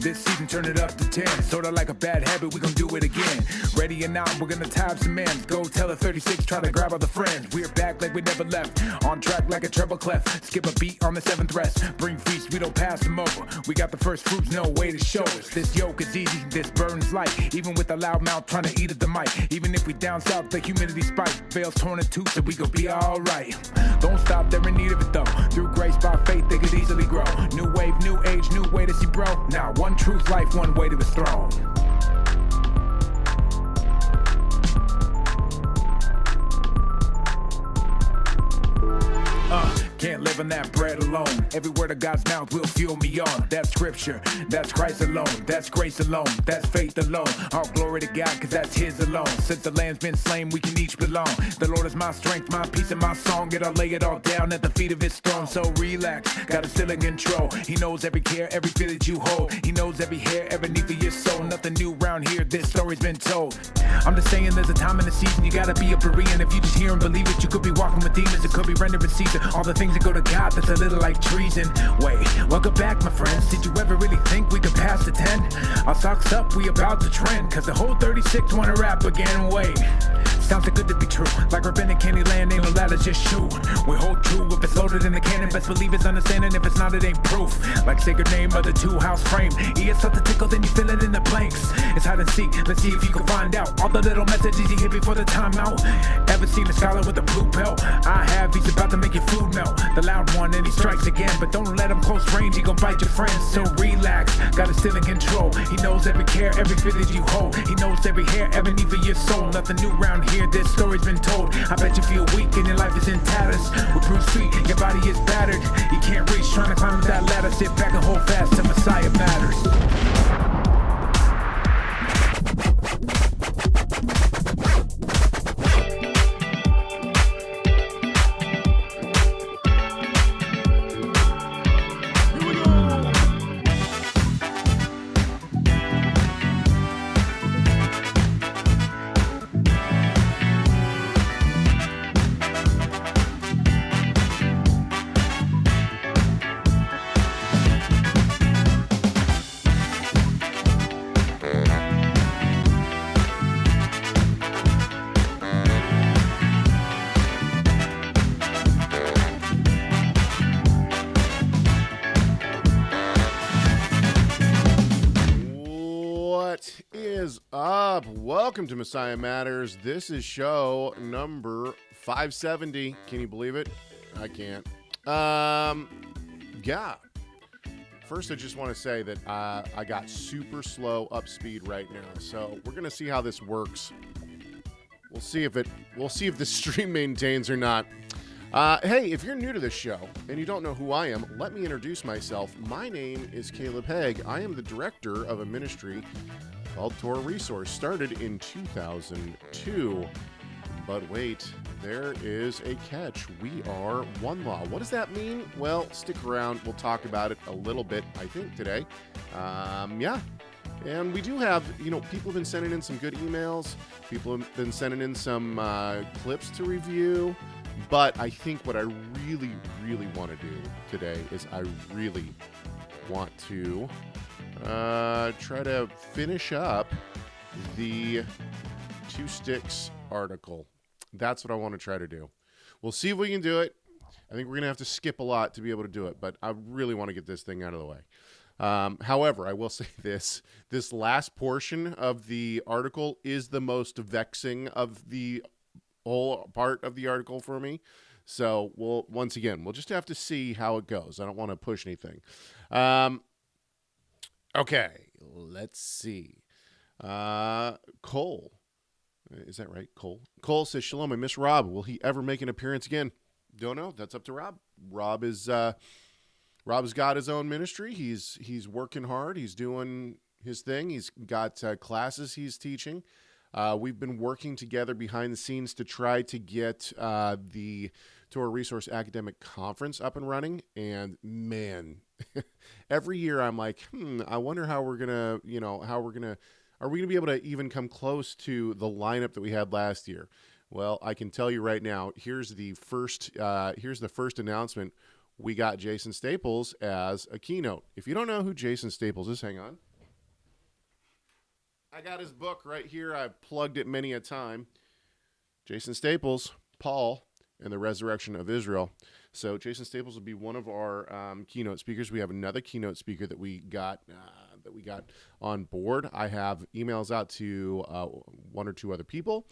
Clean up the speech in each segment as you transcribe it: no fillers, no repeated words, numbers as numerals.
This season turn it up to 10. Sorta like a bad habit, we gon' do it again. Ready or not, we're gonna tie up some men. Go tell the 36, try to grab all the friends. We're back like we never left. On track like a treble clef. Skip a beat on the 7th rest. Bring feast, we don't pass them over. We got the first fruits, no way to show us. This yoke is easy, this burns light. Even with a loud mouth trying to eat at the mic. Even if we down south, the humidity spike. Veils torn in two, so we gon' be alright. Don't stop, they're in need of it though. Through grace by faith, they could easily grow. New wave, new age, new way to see bro. Now one truth, life, one way to his throne. Can't live on that bread alone. Every word of God's mouth will fuel me on. That's scripture, that's Christ alone. That's grace alone, that's faith alone. All glory to God, cause that's his alone. Since the lamb's been slain, we can each belong. The Lord is my strength, my peace, and my song. I'll lay it all down at the feet of his throne. So relax, got it still in control. He knows every care, every fear that you hold. He knows every hair, every need for your soul. Nothing new around here, this story's been told. I'm just saying there's a time in the season you gotta be a Berean. If you just hear and believe it, you could be walking with demons. It could be rendering Caesar. All the things that go to God, that's a little like treason. Wait, welcome back my friends. Did you ever really think we could pass the 10? Our socks up, we about to trend. Cause the whole 36 wanna rap again. Wait, sounds too good to be true. Like Rabbinic Candyland, ain't no ladder, just shoot. We hold true if it's loaded in the cannon. Best believe it's understanding. If it's not, it ain't proof. Like sacred name of the 2-house frame. He gets something tickle, then you fill it in the blanks. It's hide and seek, let's see if you can find out all the little messages he hit before the timeout. Ever seen a scholar with a blue pill? I have, he's about to make your food melt. The loud one and he strikes again, but don't let him close range, he gon' bite your friends. So relax, got it still in control. He knows every care, every fear that you hold. He knows every hair, every need for your soul. Nothing new around here, this story's been told. I bet you feel weak and your life is in tatters. With Bruce Street, your body is battered. You can't reach, trying to climb up that ladder. Sit back and hold fast till Messiah matters. Welcome to Messiah Matters. This is show number 570. Can you believe it? I can't. Yeah. First, I just want to say that I got super slow up speed right now, so we're gonna see how this works. We'll see if the stream maintains or not. Hey, if you're new to this show and you don't know who I am, let me introduce myself. My name is Caleb Hegg. I am the director of a ministry called Torah Resource, started in 2002. But wait, there is a catch. We are one law. What does that mean? Well, stick around. We'll talk about it a little bit, I think, today. Yeah. And we do have, people have been sending in some good emails. People have been sending in some clips to review. But I think what I really, really want to do today is I really want to try to finish up the Two Sticks article. That's what I want to try to do. We'll see if we can do it. I think we're going to have to skip a lot to be able to do it, but I really want to get this thing out of the way. However, I will say this last portion of the article is the most vexing of the whole part of the article for me. So we'll just have to see how it goes. I don't want to push anything. Okay, let's see. Cole. Is that right? Cole says, Shalom, I miss Rob. Will he ever make an appearance again? Don't know. That's up to Rob. Rob's got his own ministry. He's working hard. He's doing his thing. He's got classes he's teaching. We've been working together behind the scenes to try to get the Torah Resource Academic Conference up and running. And man, every year I'm like, I wonder how we're gonna, are we gonna be able to even come close to the lineup that we had last year? Well, I can tell you right now. Here's the first announcement. We got Jason Staples as a keynote. If you don't know who Jason Staples is, hang on. I got his book right here. I've plugged it many a time. Jason Staples, Paul, and the Resurrection of Israel. So Jason Staples will be one of our keynote speakers. We have another keynote speaker that we got on board. I have emails out to one or two other people.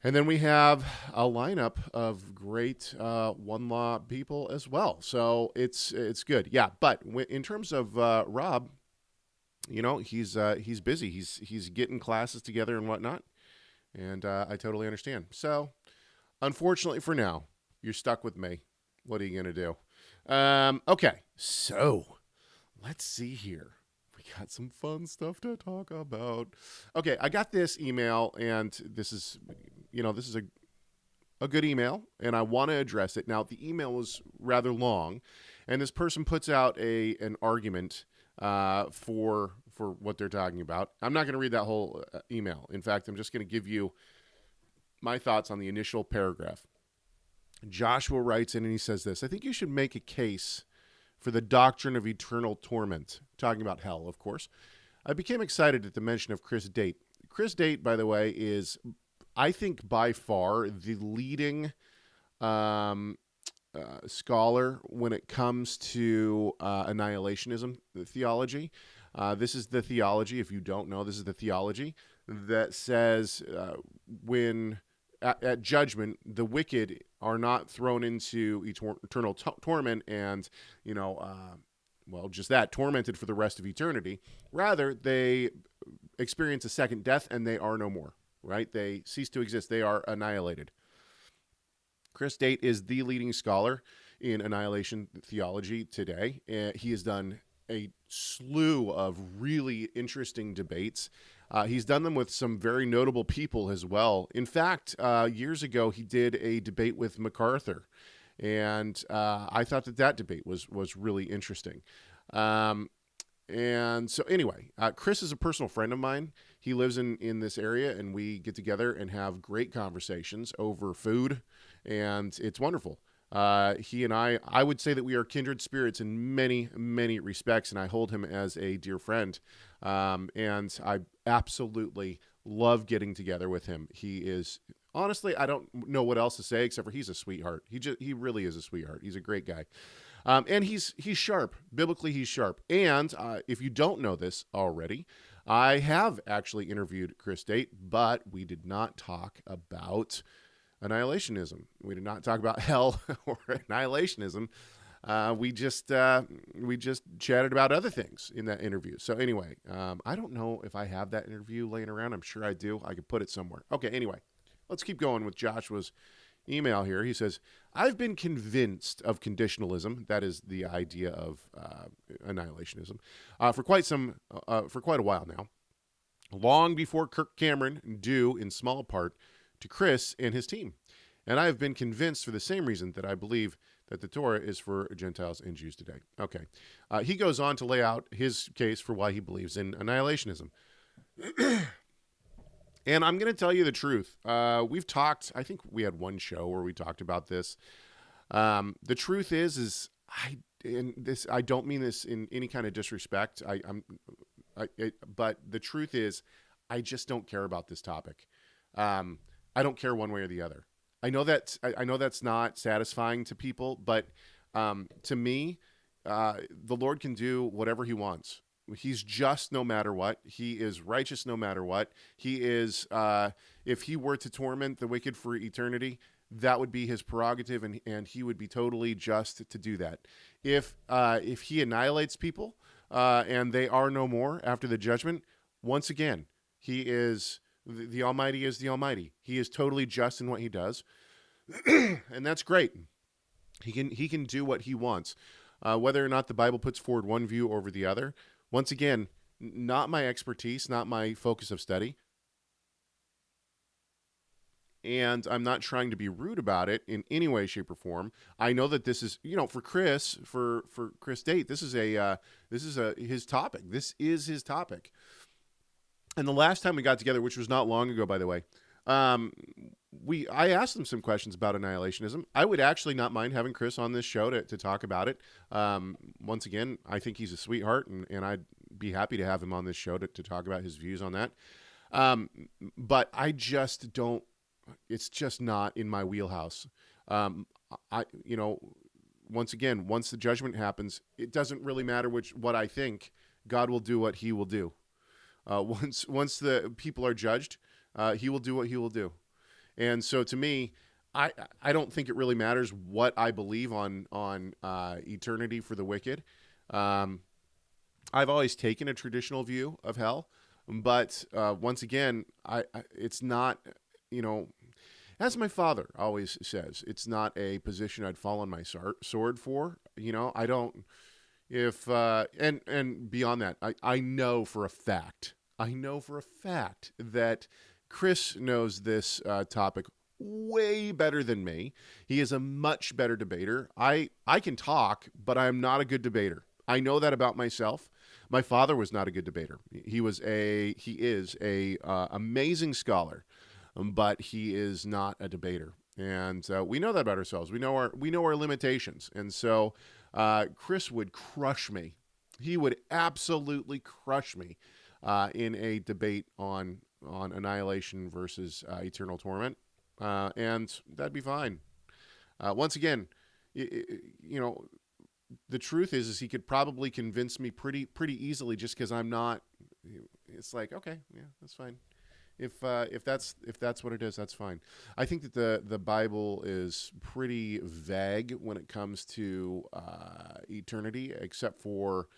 And then we have a lineup of great One Law people as well. So it's good. Yeah, but in terms of Rob, you know, he's busy. He's getting classes together and whatnot. And I totally understand. So unfortunately for now, you're stuck with me. What are you going to do? Okay, so let's see here. We got some fun stuff to talk about. Okay, I got this email, and this is a good email, and I want to address it. Now, the email was rather long, and this person puts out an argument for what they're talking about. I'm not going to read that whole email. In fact, I'm just going to give you my thoughts on the initial paragraph. Joshua writes in and he says this: I think you should make a case for the doctrine of eternal torment. Talking about hell, of course. I became excited at the mention of Chris Date. Chris Date, by the way, is, I think, by far the leading scholar when it comes to annihilationism theology. This is the theology, if you don't know, this is the theology that says when at judgment, the wicked are not thrown into eternal torment and, just that, tormented for the rest of eternity. Rather, they experience a second death and they are no more, right? They cease to exist. They are annihilated. Chris Date is the leading scholar in annihilation theology today. He has done a slew of really interesting debates. He's done them with some very notable people as well. In fact, years ago, he did a debate with MacArthur, and I thought that debate was really interesting. And so anyway, Chris is a personal friend of mine. He lives in this area, and we get together and have great conversations over food, and it's wonderful. He and I would say that we are kindred spirits in many, many respects, and I hold him as a dear friend. And I absolutely love getting together with him. He is, honestly, I don't know what else to say except for he's a sweetheart. He really is a sweetheart. He's a great guy. And he's sharp. Biblically, he's sharp. And if you don't know this already, I have actually interviewed Chris Date, but we did not talk about annihilationism. We did not talk about hell or annihilationism. We just chatted about other things in that interview. So anyway, I don't know if I have that interview laying around. I'm sure I do. I could put it somewhere. Okay, anyway, let's keep going with Joshua's email here. He says, I've been convinced of conditionalism, that is the idea of annihilationism, for quite a while now, long before Kirk Cameron, due in small part to Chris and his team. And I have been convinced for the same reason that I believe that the Torah is for Gentiles and Jews today. Okay. He goes on to lay out his case for why he believes in annihilationism. And I'm going to tell you the truth. We've talked, I think we had one show where we talked about this. The truth is I don't mean this in any kind of disrespect. But the truth is, I just don't care about this topic. I don't care one way or the other. I know that's not satisfying to people, but to me, the Lord can do whatever he wants. He's just no matter what. He is righteous no matter what. He is, if he were to torment the wicked for eternity, that would be his prerogative, and he would be totally just to do that. If he annihilates people and they are no more after the judgment, once again, he is... The Almighty is the Almighty. He is totally just in what he does, and that's great. He can do what he wants. Whether or not the Bible puts forward one view over the other, once again, not my expertise, not my focus of study. And I'm not trying to be rude about it in any way, shape, or form. I know that this is, for Chris Date, this is his topic. This is his topic. And the last time we got together, which was not long ago, by the way, I asked him some questions about annihilationism. I would actually not mind having Chris on this show to talk about it. Once again, I think he's a sweetheart, and I'd be happy to have him on this show to talk about his views on that. But I just don't. It's just not in my wheelhouse. Once again, once the judgment happens, it doesn't really matter what I think. God will do what He will do. Once the people are judged, He will do what He will do. And so, to me, I don't think it really matters what I believe on eternity for the wicked. I've always taken a traditional view of hell, but once again, it's not, as my father always says, it's not a position I'd fall on my sword for. I don't. And beyond that, I know for a fact that Chris knows this topic way better than me. He is a much better debater. I can talk, but I'm not a good debater. I know that about myself. My father was not a good debater. He is a amazing scholar, but he is not a debater. And we know that about ourselves. We know our limitations. And so Chris would crush me. He would absolutely crush me in a debate on annihilation versus eternal torment. And that'd be fine. Once again, the truth is he could probably convince me pretty easily just because I'm not. It's like, okay, yeah, that's fine. If that's what it is, that's fine. I think that the Bible is pretty vague when it comes to eternity, except for,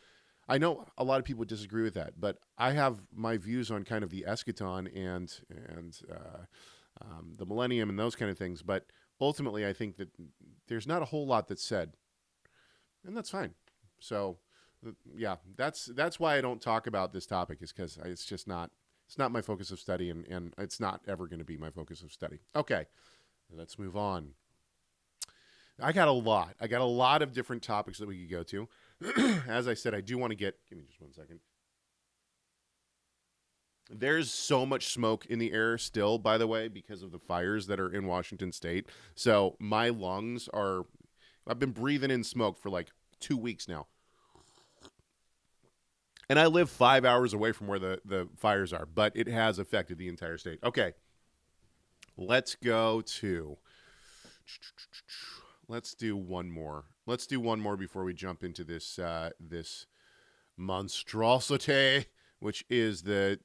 I know a lot of people disagree with that, but I have my views on kind of the eschaton and the millennium and those kind of things. But ultimately, I think that there's not a whole lot that's said, and that's fine. So, yeah, that's why I don't talk about this topic, is because it's just not. It's not my focus of study, and it's not ever going to be my focus of study. Okay, let's move on. I got a lot of different topics that we could go to. As I said, I do want to give me just 1 second. There's so much smoke in the air still, by the way, because of the fires that are in Washington State. So my lungs I've been breathing in smoke for like 2 weeks now. And I live 5 hours away from where the fires are, but it has affected the entire state. Okay, let's do one more. Let's do one more before we jump into this monstrosity, which is the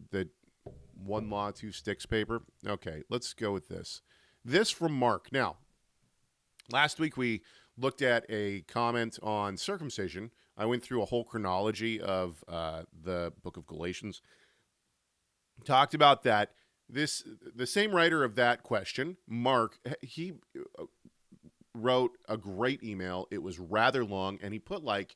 one law, two sticks paper. Okay, let's go with this. This from Mark. Now, last week we looked at a comment on circumcision. I went through a whole chronology of the book of Galatians. Talked about that. The same writer of that question, Mark, he wrote a great email. It was rather long, and he put it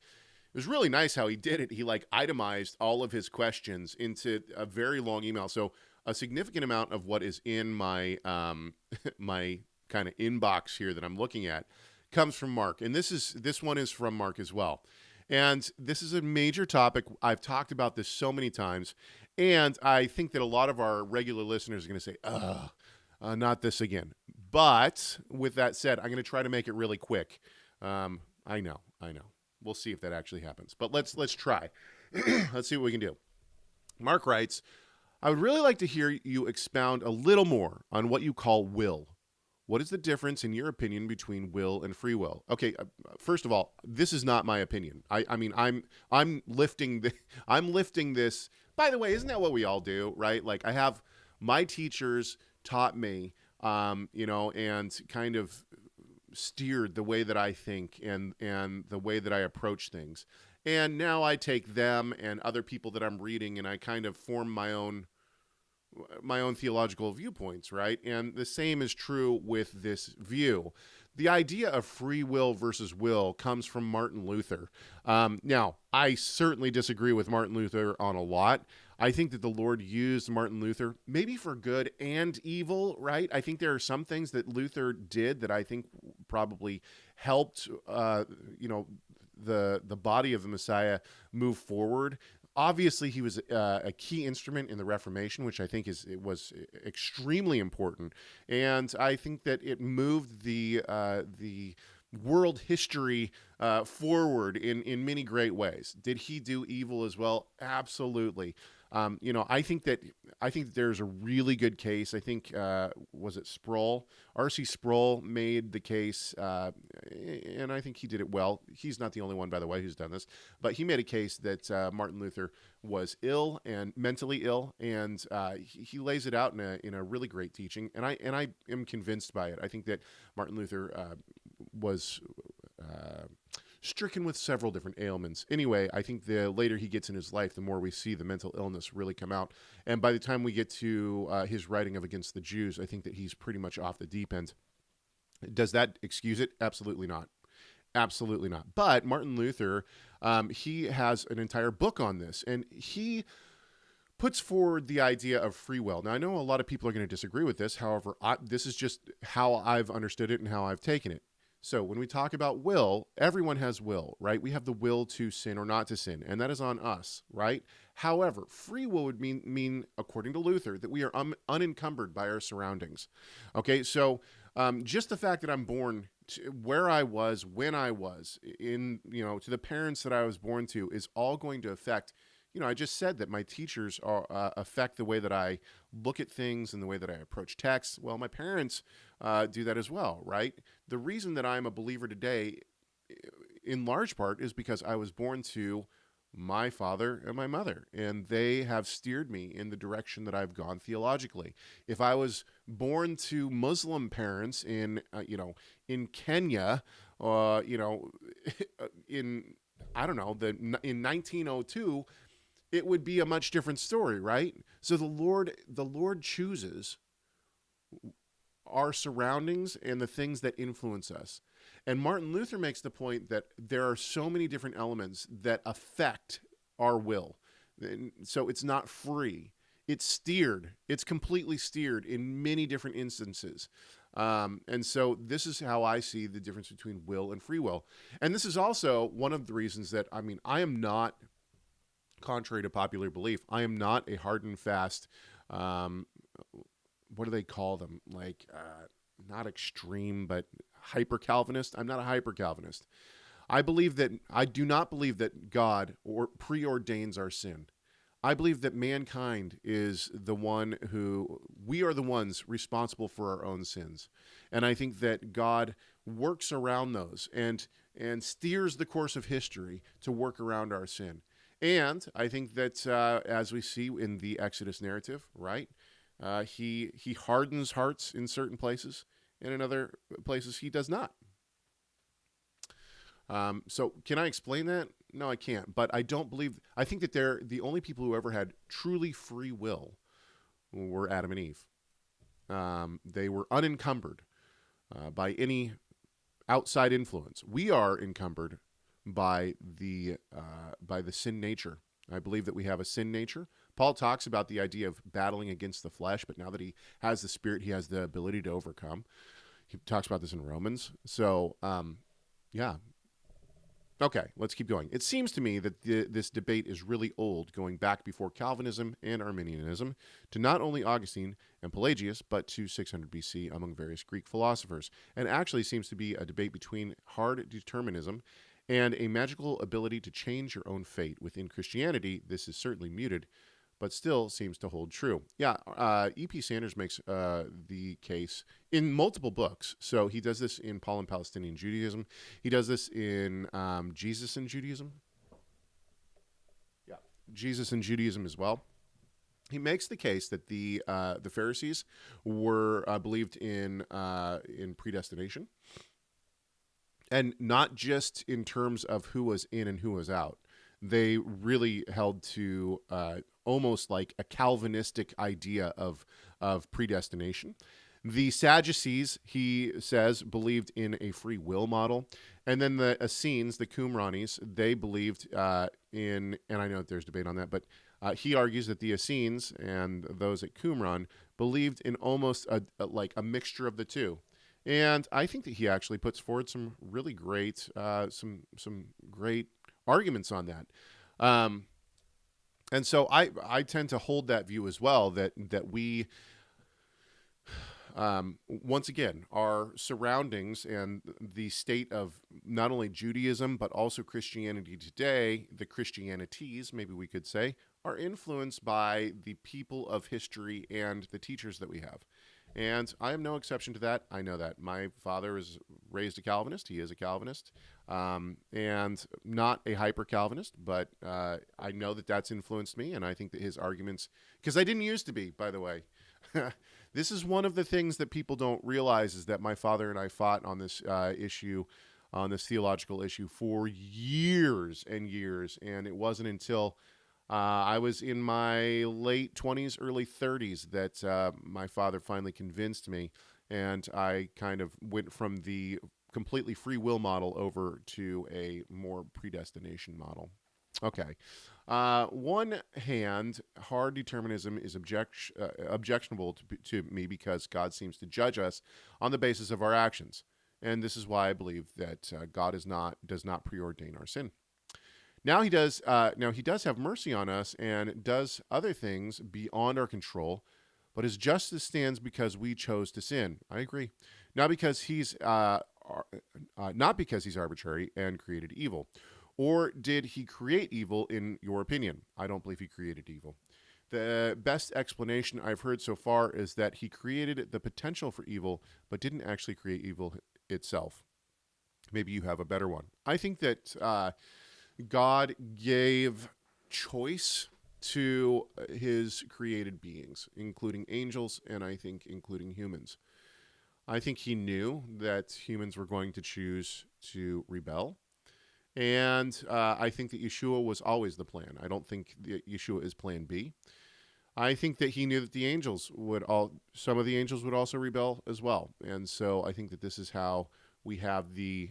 was really nice how he did it. He itemized all of his questions into a very long email. So a significant amount of what is in my my kind of inbox here that I'm looking at comes from Mark. And this one is from Mark as well. And this is a major topic. I've talked about this so many times, and I think that a lot of our regular listeners are going to say, not this again. But with that said, I'm going to try to make it really quick. I know. We'll see if that actually happens. But let's try. Let's see what we can do. Mark writes, I would really like to hear you expound a little more on what you call will. What is the difference, in your opinion, between will and free will? Okay, first of all, this is not my opinion. I mean, I'm lifting this. By the way, isn't that what we all do, right? I have my teachers taught me, and kind of steered the way that I think and the way that I approach things. And now I take them and other people that I'm reading, and I kind of form my own theological viewpoints, right? And the same is true with this view. The idea of free will versus will comes from Martin Luther. Now, I certainly disagree with Martin Luther on a lot. I think that the Lord used Martin Luther maybe for good and evil, right? I think there are some things that Luther did that I think probably helped, the body of the Messiah move forward. Obviously, he was a key instrument in the Reformation, which I think was extremely important, and I think that it moved the world history forward in many great ways. Did he do evil as well? Absolutely. I think that there's a really good case. I think was it Sproul? R.C. Sproul made the case, and I think he did it well. He's not the only one, by the way, who's done this, but he made a case that Martin Luther was ill and mentally ill, and he lays it out in a really great teaching. And I am convinced by it. I think that Martin Luther was stricken with several different ailments. Anyway, I think the later he gets in his life, the more we see the mental illness really come out. And by the time we get to his writing of Against the Jews, I think that he's pretty much off the deep end. Does that excuse it? Absolutely not. Absolutely not. But Martin Luther, he has an entire book on this, and he puts forward the idea of free will. Now, I know a lot of people are going to disagree with this. However, this is just how I've understood it and how I've taken it. So when we talk about will, everyone has will, right? We have the will to sin or not to sin, and that is on us, right? However, free will would mean according to Luther, that we are unencumbered by our surroundings. Okay, so just the fact that I'm born to where I was, when I was, to the parents that I was born to, is all going to affect. I just said that my teachers affect the way that I look at things and the way that I approach texts. Well, my parents do that as well, right? The reason that I'm a believer today, in large part, is because I was born to my father and my mother, and they have steered me in the direction that I've gone theologically. If I was born to Muslim parents in Kenya, in 1902. It would be a much different story, right? So the Lord chooses our surroundings and the things that influence us. And Martin Luther makes the point that there are so many different elements that affect our will. So it's not free. It's steered. It's completely steered in many different instances. And so this is how I see the difference between will and free will. And this is also one of the reasons that, I am not, contrary to popular belief, I am not a hard and fast, what do they call them? Not extreme, but hyper-Calvinist. I'm not a hyper-Calvinist. I do not believe that God preordains our sin. I believe that mankind is we are the ones responsible for our own sins. And I think that God works around those and steers the course of history to work around our sin. And I think that as we see in the Exodus narrative, right, he hardens hearts in certain places, and in other places he does not. So can I explain that? No, I can't. But I think that the only people who ever had truly free will were Adam and Eve. They were unencumbered by any outside influence. We are encumbered by the sin nature. I believe that we have a sin nature. Paul talks about the idea of battling against the flesh, but now that he has the Spirit, he has the ability to overcome. He talks about this in Romans. So, yeah. Okay, let's keep going. It seems to me that this debate is really old, going back before Calvinism and Arminianism, to not only Augustine and Pelagius, but to 600 BC among various Greek philosophers, and actually seems to be a debate between hard determinism and a magical ability to change your own fate. Within Christianity, this is certainly muted, but still seems to hold true. Yeah, E.P. Sanders makes the case in multiple books. So he does this in Paul and Palestinian Judaism. He does this in Jesus and Judaism. Yeah, Jesus and Judaism as well. He makes the case that the Pharisees were believed in predestination, and not just in terms of who was in and who was out. They really held to almost like a Calvinistic idea of predestination. The Sadducees, he says, believed in a free will model. And then the Essenes, the Qumranis, they believed in, and I know that there's debate on that, but he argues that the Essenes and those at Qumran believed in almost a mixture of the two. And I think that he actually puts forward some really great, some great arguments on that. And so I tend to hold that view as well, that we, once again, our surroundings and the state of not only Judaism, but also Christianity today, the Christianities, maybe we could say, are influenced by the people of history and the teachers that we have. And I am no exception to that. I know that. My father is raised a Calvinist. He is a Calvinist, and not a hyper-Calvinist, but I know that that's influenced me, and I think that his arguments, because I didn't used to be, by the way. This is one of the things that people don't realize, is that my father and I fought on this issue, on this theological issue, for years and years, and it wasn't until I was in my late 20s, early 30s that my father finally convinced me, and I kind of went from the completely free will model over to a more predestination model. Okay. One hand, hard determinism is objectionable to me because God seems to judge us on the basis of our actions. And this is why I believe that God does not preordain our sin. Now he does have mercy on us and does other things beyond our control, but his justice stands because we chose to sin. I agree. Not because he's arbitrary and created evil. Or did he create evil, in your opinion? I don't believe he created evil. The best explanation I've heard so far is that he created the potential for evil, but didn't actually create evil itself. Maybe you have a better one. I think that God gave choice to his created beings, including angels, and I think including humans. I think he knew that humans were going to choose to rebel. And I think that Yeshua was always the plan. I don't think that Yeshua is plan B. I think that he knew that some of the angels would also rebel as well. And so I think that this is how we have the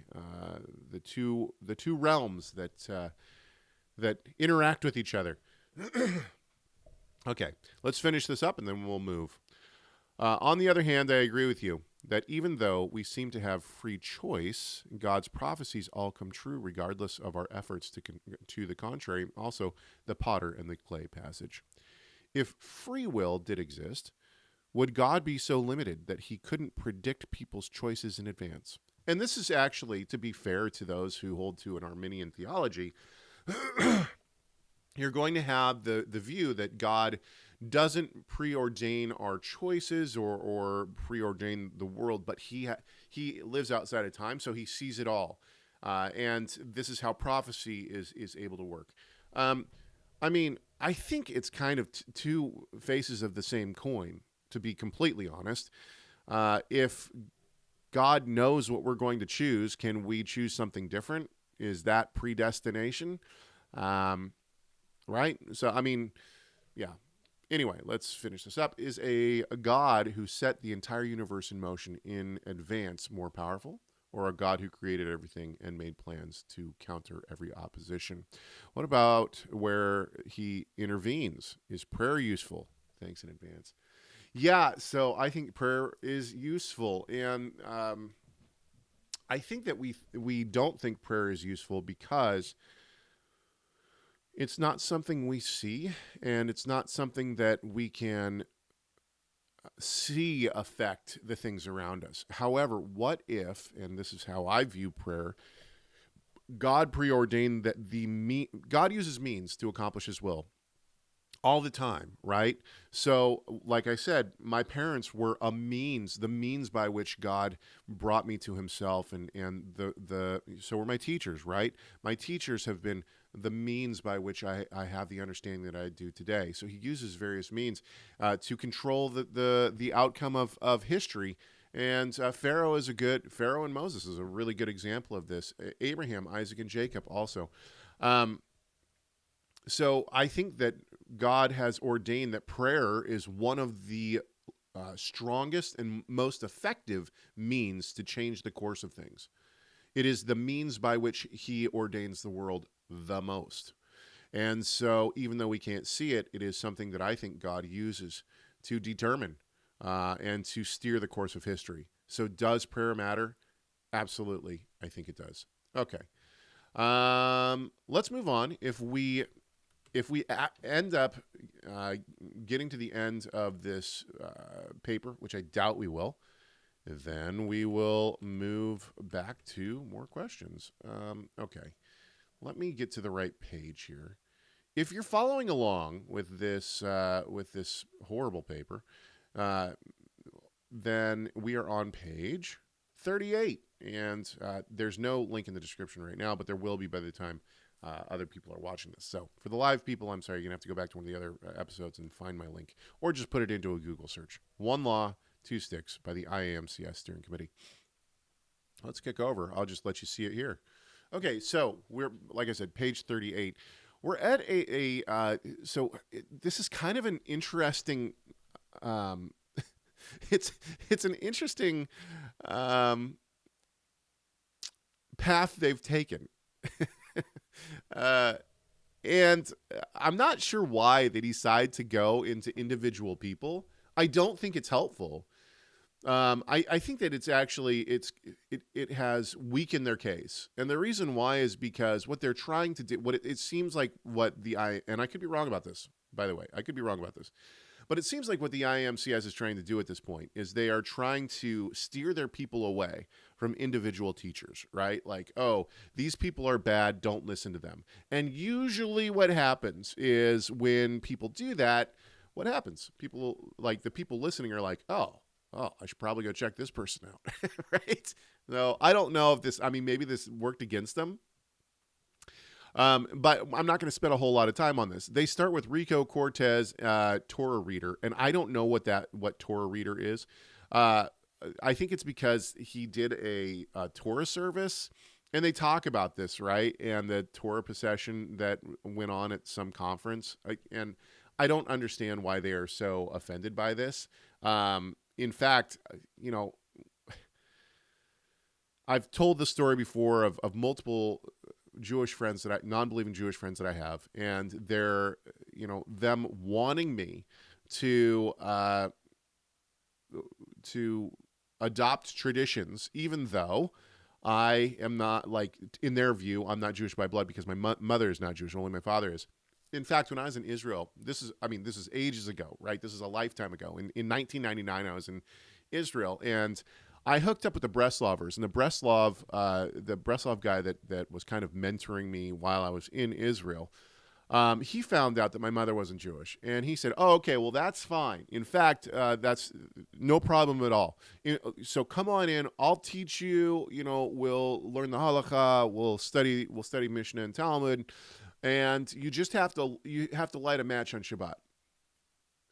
two realms that interact with each other. Okay, let's finish this up and then we'll move. On the other hand, I agree with you that even though we seem to have free choice, God's prophecies all come true regardless of our efforts to the contrary. Also, the potter and the clay passage. If free will did exist, would God be so limited that he couldn't predict people's choices in advance? And this is actually, to be fair to those who hold to an Arminian theology, you're going to have the view that God doesn't preordain our choices or preordain the world, but he lives outside of time, so he sees it all. And this is how prophecy is able to work. I mean, I think it's kind of two faces of the same coin, to be completely honest. If God knows what we're going to choose, can we choose something different? Is that predestination? Right? So, I mean, yeah. Anyway, let's finish this up. Is a God who set the entire universe in motion in advance more powerful, or a God who created everything and made plans to counter every opposition? What about where he intervenes? Is prayer useful? Thanks in advance. Yeah, so I think prayer is useful, and I think that we don't think prayer is useful because it's not something we see, and it's not something that we can see affect the things around us. However, what if, and this is how I view prayer, God preordained that God uses means to accomplish his will all the time, right? So, like I said, my parents were the means by which God brought me to himself, and so were my teachers, right? My teachers have been the means by which I have the understanding that I do today. So he uses various means to control the outcome of history. And Pharaoh and Moses is a really good example of this. Abraham, Isaac, and Jacob also. So I think that God has ordained that prayer is one of the strongest and most effective means to change the course of things. It is the means by which he ordains the world the most. And so even though we can't see it, it is something that I think God uses to determine and to steer the course of history. So does prayer matter? Absolutely. I think it does. Okay. Let's move on. If we if we end up getting to the end of this paper, which I doubt we will, then we will move back to more questions. Okay, let me get to the right page here. If you're following along with this horrible paper, then we are on page 38, and there's no link in the description right now, but there will be by the time other people are watching this. So for the live people, I'm sorry, you're going to have to go back to one of the other episodes and find my link, or just put it into a Google search. One Law, Two Sticks by the IAMCS Steering Committee. Let's kick over. I'll just let you see it here. Okay, so we're, like I said, page 38. We're at so this is kind of an interesting, it's an interesting path they've taken. And I'm not sure why they decide to go into individual people. I don't think it's helpful. I think that it's actually, it has weakened their case. And the reason why is because what they're trying to do, what it seems like and I could be wrong about this, by the way, but it seems like what the IAMCS is trying to do at this point is they are trying to steer their people away from individual teachers, right? Like, oh, these people are bad, don't listen to them. And usually what happens is when people do that, what happens? People, like the people listening are like, oh, I should probably go check this person out, right? So I don't know if maybe this worked against them. But I'm not going to spend a whole lot of time on this. They start with Rico Cortez, Torah reader, and I don't know what Torah reader is. I think it's because he did a Torah service, and they talk about this, right? And the Torah procession that went on at some conference, and I don't understand why they are so offended by this. In fact, I've told the story before of multiple Jewish friends non-believing Jewish friends that I have, and they're, them wanting me to adopt traditions, even though I am not, like, in their view, I'm not Jewish by blood because my mother is not Jewish, only my father is. In fact, when I was in Israel, this is ages ago, right? This is a lifetime ago. In 1999, I was in Israel, and I hooked up with the Breslovers, and the Breslov guy that was kind of mentoring me while I was in Israel, he found out that my mother wasn't Jewish, and he said, "Oh, okay, well that's fine. In fact, that's no problem at all. So come on in. I'll teach you. We'll learn the halakha. We'll study Mishnah and Talmud." And you just have to light a match on Shabbat.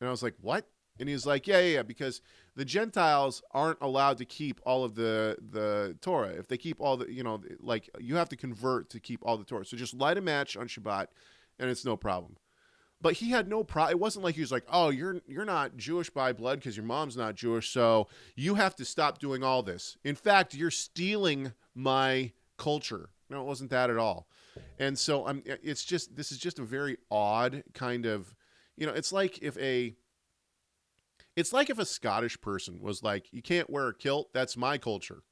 And I was like, what? And he was like, yeah, because the Gentiles aren't allowed to keep all of the Torah. If they keep all the, you have to convert to keep all the Torah. So just light a match on Shabbat, and it's no problem. But he had no problem. It wasn't like he was like, oh, you're not Jewish by blood because your mom's not Jewish, so you have to stop doing all this. In fact, you're stealing my culture. No, it wasn't that at all. And so this is just a very odd kind of, it's like if a Scottish person was like, you can't wear a kilt, that's my culture,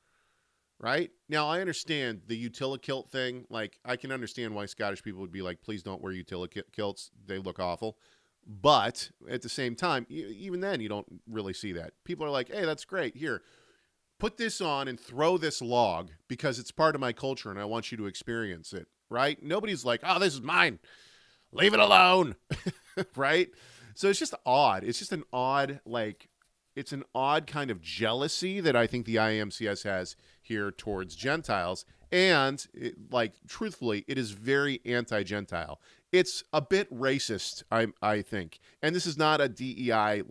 right? Now I understand the utilikilt thing. Like, I can understand why Scottish people would be like, please don't wear utilakilts, they look awful. But at the same time, even then you don't really see that. People are like, hey, that's great, here, put this on and throw this log because it's part of my culture and I want you to experience it, right? Nobody's like, oh, this is mine, leave it alone, right? So it's just odd. It's just an odd, it's an odd kind of jealousy that I think the IAMCS has here towards Gentiles. And truthfully, it is very anti-Gentile. It's a bit racist, I think. And this is not a DEI,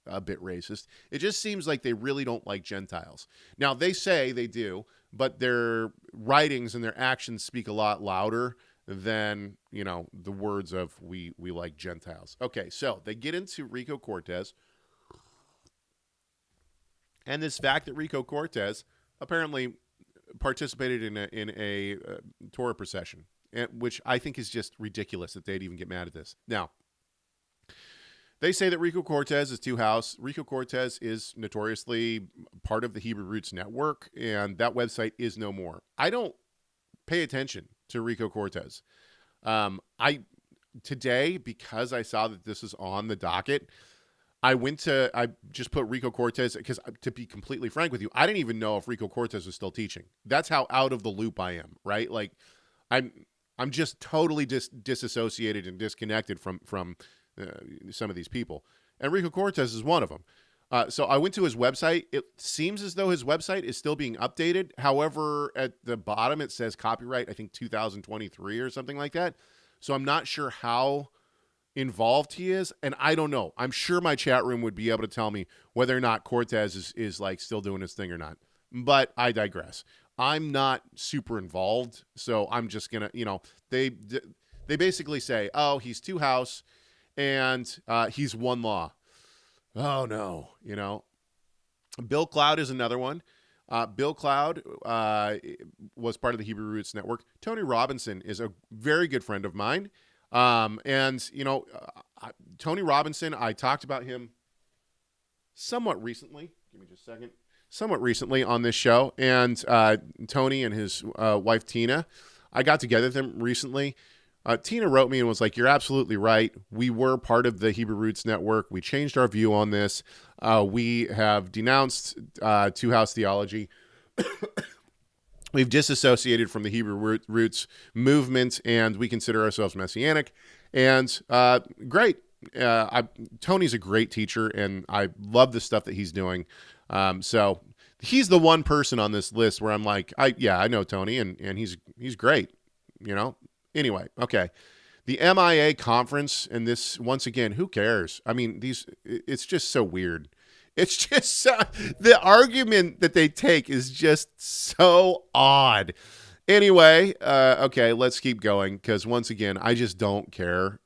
a bit racist. It just seems like they really don't like Gentiles. Now, they say they do, but their writings and their actions speak a lot louder than, the words of we like Gentiles. Okay, so they get into Rico Cortez. And this fact that Rico Cortez apparently participated in a Torah procession, which I think is just ridiculous that they'd even get mad at this. Now, they say that Rico Cortez is two-house. Rico Cortez is notoriously part of the Hebrew Roots Network, and that website is no more. I don't pay attention to Rico Cortez. I today, because I saw that this is on the docket, I just put Rico Cortez, because to be completely frank with you, I didn't even know if Rico Cortez was still teaching. That's how out of the loop I am, right? Like I'm just totally disassociated and disconnected from some of these people. And Rico Cortez is one of them. So I went to his website. It seems as though his website is still being updated. However, at the bottom, it says copyright, I think 2023 or something like that. So I'm not sure how involved he is. And I don't know. I'm sure my chat room would be able to tell me whether or not Cortez is like still doing his thing or not. But I digress. I'm not super involved. So I'm just going to, they basically say, oh, he's 2 House and he's 1 Law. Oh, no. Bill Cloud is another one. Bill Cloud was part of the Hebrew Roots Network. Tony Robinson is a very good friend of mine. Tony Robinson, I talked about him somewhat recently. Give me just a second. Somewhat recently on this show. And Tony and his wife, Tina, I got together with them recently. Tina wrote me and was like, you're absolutely right. We were part of the Hebrew Roots Network. We changed our view on this. We have denounced 2 House theology. We've disassociated from the Hebrew Roots movement, and we consider ourselves Messianic. And great. Tony's a great teacher, and I love the stuff that he's doing. So he's the one person on this list where I'm like, I know Tony, and he's great, Anyway, okay. The MIA conference, and this, once again, who cares? I mean, it's just so weird. It's just the argument that they take is just so odd. Anyway, okay, let's keep going, because once again, I just don't care.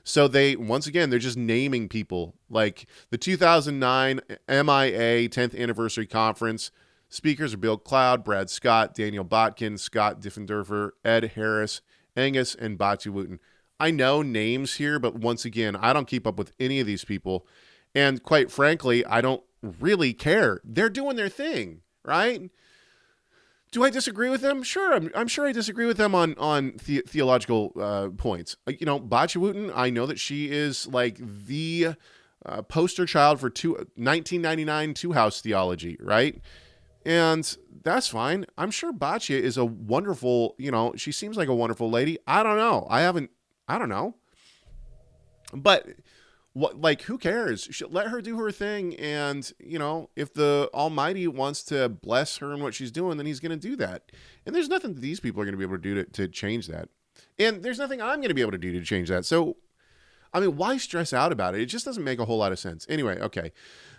So they're just naming people. Like the 2009 MIA 10th Anniversary Conference. Speakers are Bill Cloud, Brad Scott, Daniel Botkin, Scott Diffenderfer, Ed Harris, Angus, and Batu Wooten. I know names here, but once again, I don't keep up with any of these people. And quite frankly, I don't really care. They're doing their thing, right? Do I disagree with them? Sure, I'm sure I disagree with them on theological points. Batu Wooten, I know that she is like the poster child for 1999 2 House theology, right? And that's fine. I'm sure Baccia is a wonderful, she seems like a wonderful lady. I don't know. I don't know. But who cares? Let her do her thing. And, if the Almighty wants to bless her and what she's doing, then he's going to do that. And there's nothing that these people are going to be able to do to change that. And there's nothing I'm going to be able to do to change that. So, why stress out about it? It just doesn't make a whole lot of sense. Anyway, okay.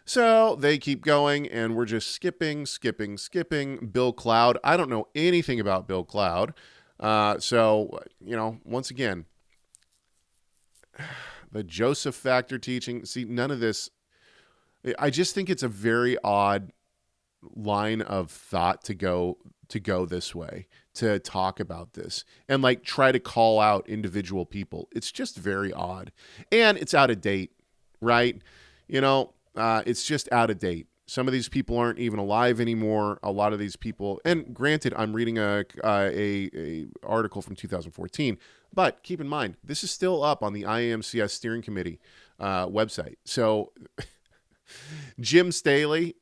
So they keep going, and we're just skipping. Bill Cloud. I don't know anything about Bill Cloud. So, once again, the Joseph Factor teaching. See, none of this. I just think it's a very odd line of thought to go this way, to talk about this and try to call out individual people. It's just very odd, and it's out of date, right? It's just out of date. Some of these people aren't even alive anymore. A lot of these people, and granted, I'm reading a article from 2014, but keep in mind, this is still up on the IAMCS steering committee website. So Jim Staley,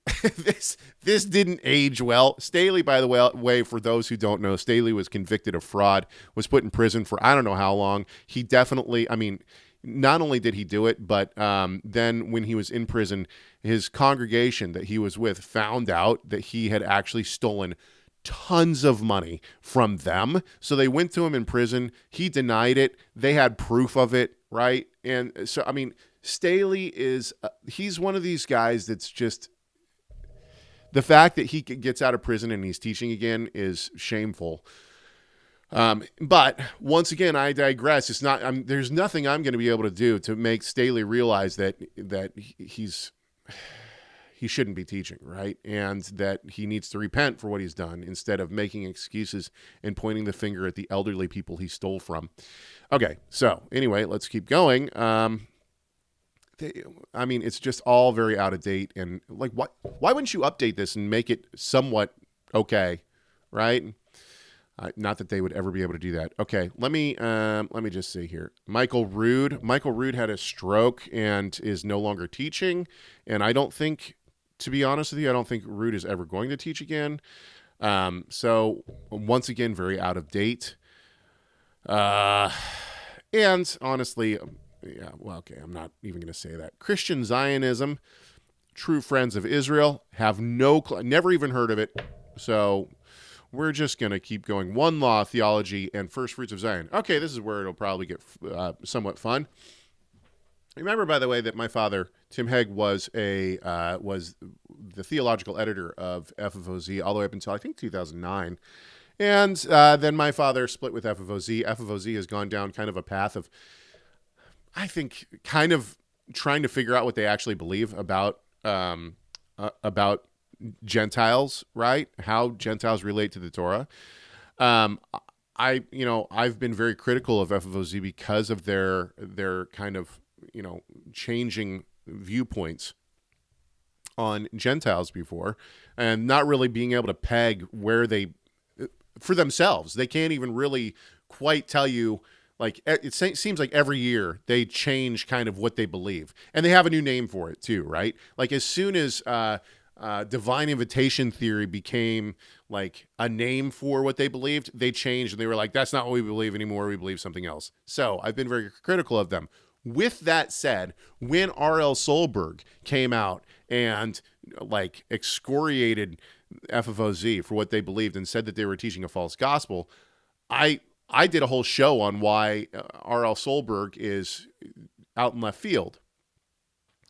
this didn't age well. Staley, by the way, for those who don't know, Staley was convicted of fraud, was put in prison for I don't know how long. He definitely, not only did he do it, but then when he was in prison, his congregation that he was with found out that he had actually stolen tons of money from them. So they went to him in prison. He denied it. They had proof of it, right? And so, Staley he's one of these guys that's just, the fact that he gets out of prison and he's teaching again is shameful. But once again, I digress. It's not, there's nothing I'm going to be able to do to make Staley realize that he shouldn't be teaching, right? And that he needs to repent for what he's done instead of making excuses and pointing the finger at the elderly people he stole from. Okay. So anyway, let's keep going. It's just all very out of date, and why wouldn't you update this and make it somewhat okay? Right. Not that they would ever be able to do that. Okay, let me just see here. Michael Rood had a stroke and is no longer teaching. And I don't think, to be honest with you, I don't think Rood is ever going to teach again. So once again, very out of date. And honestly, yeah, well, okay, I'm not even going to say that. Christian Zionism, True Friends of Israel, have never even heard of it. So we're just going to keep going. One Law Theology and First Fruits of Zion. Okay, this is where it'll probably get somewhat fun. Remember, by the way, that my father, Tim Hegg, was the theological editor of FFOZ all the way up until, I think, 2009. And then my father split with FFOZ. FFOZ has gone down kind of a path of, I think, kind of trying to figure out what they actually believe about Gentiles, right? How Gentiles relate to the Torah. I've been very critical of FFOZ because of their kind of, changing viewpoints on Gentiles before, and not really being able to peg where they, for themselves, they can't even really quite tell you. Like, it seems like every year they change kind of what they believe, and they have a new name for it too, right? Like, as soon as divine invitation theory became like a name for what they believed, they changed and they were like, that's not what we believe anymore. We believe something else. So I've been very critical of them. With that said, when R.L. Solberg came out and like excoriated FFOZ for what they believed and said that they were teaching a false gospel, I did a whole show on why R.L. Solberg is out in left field.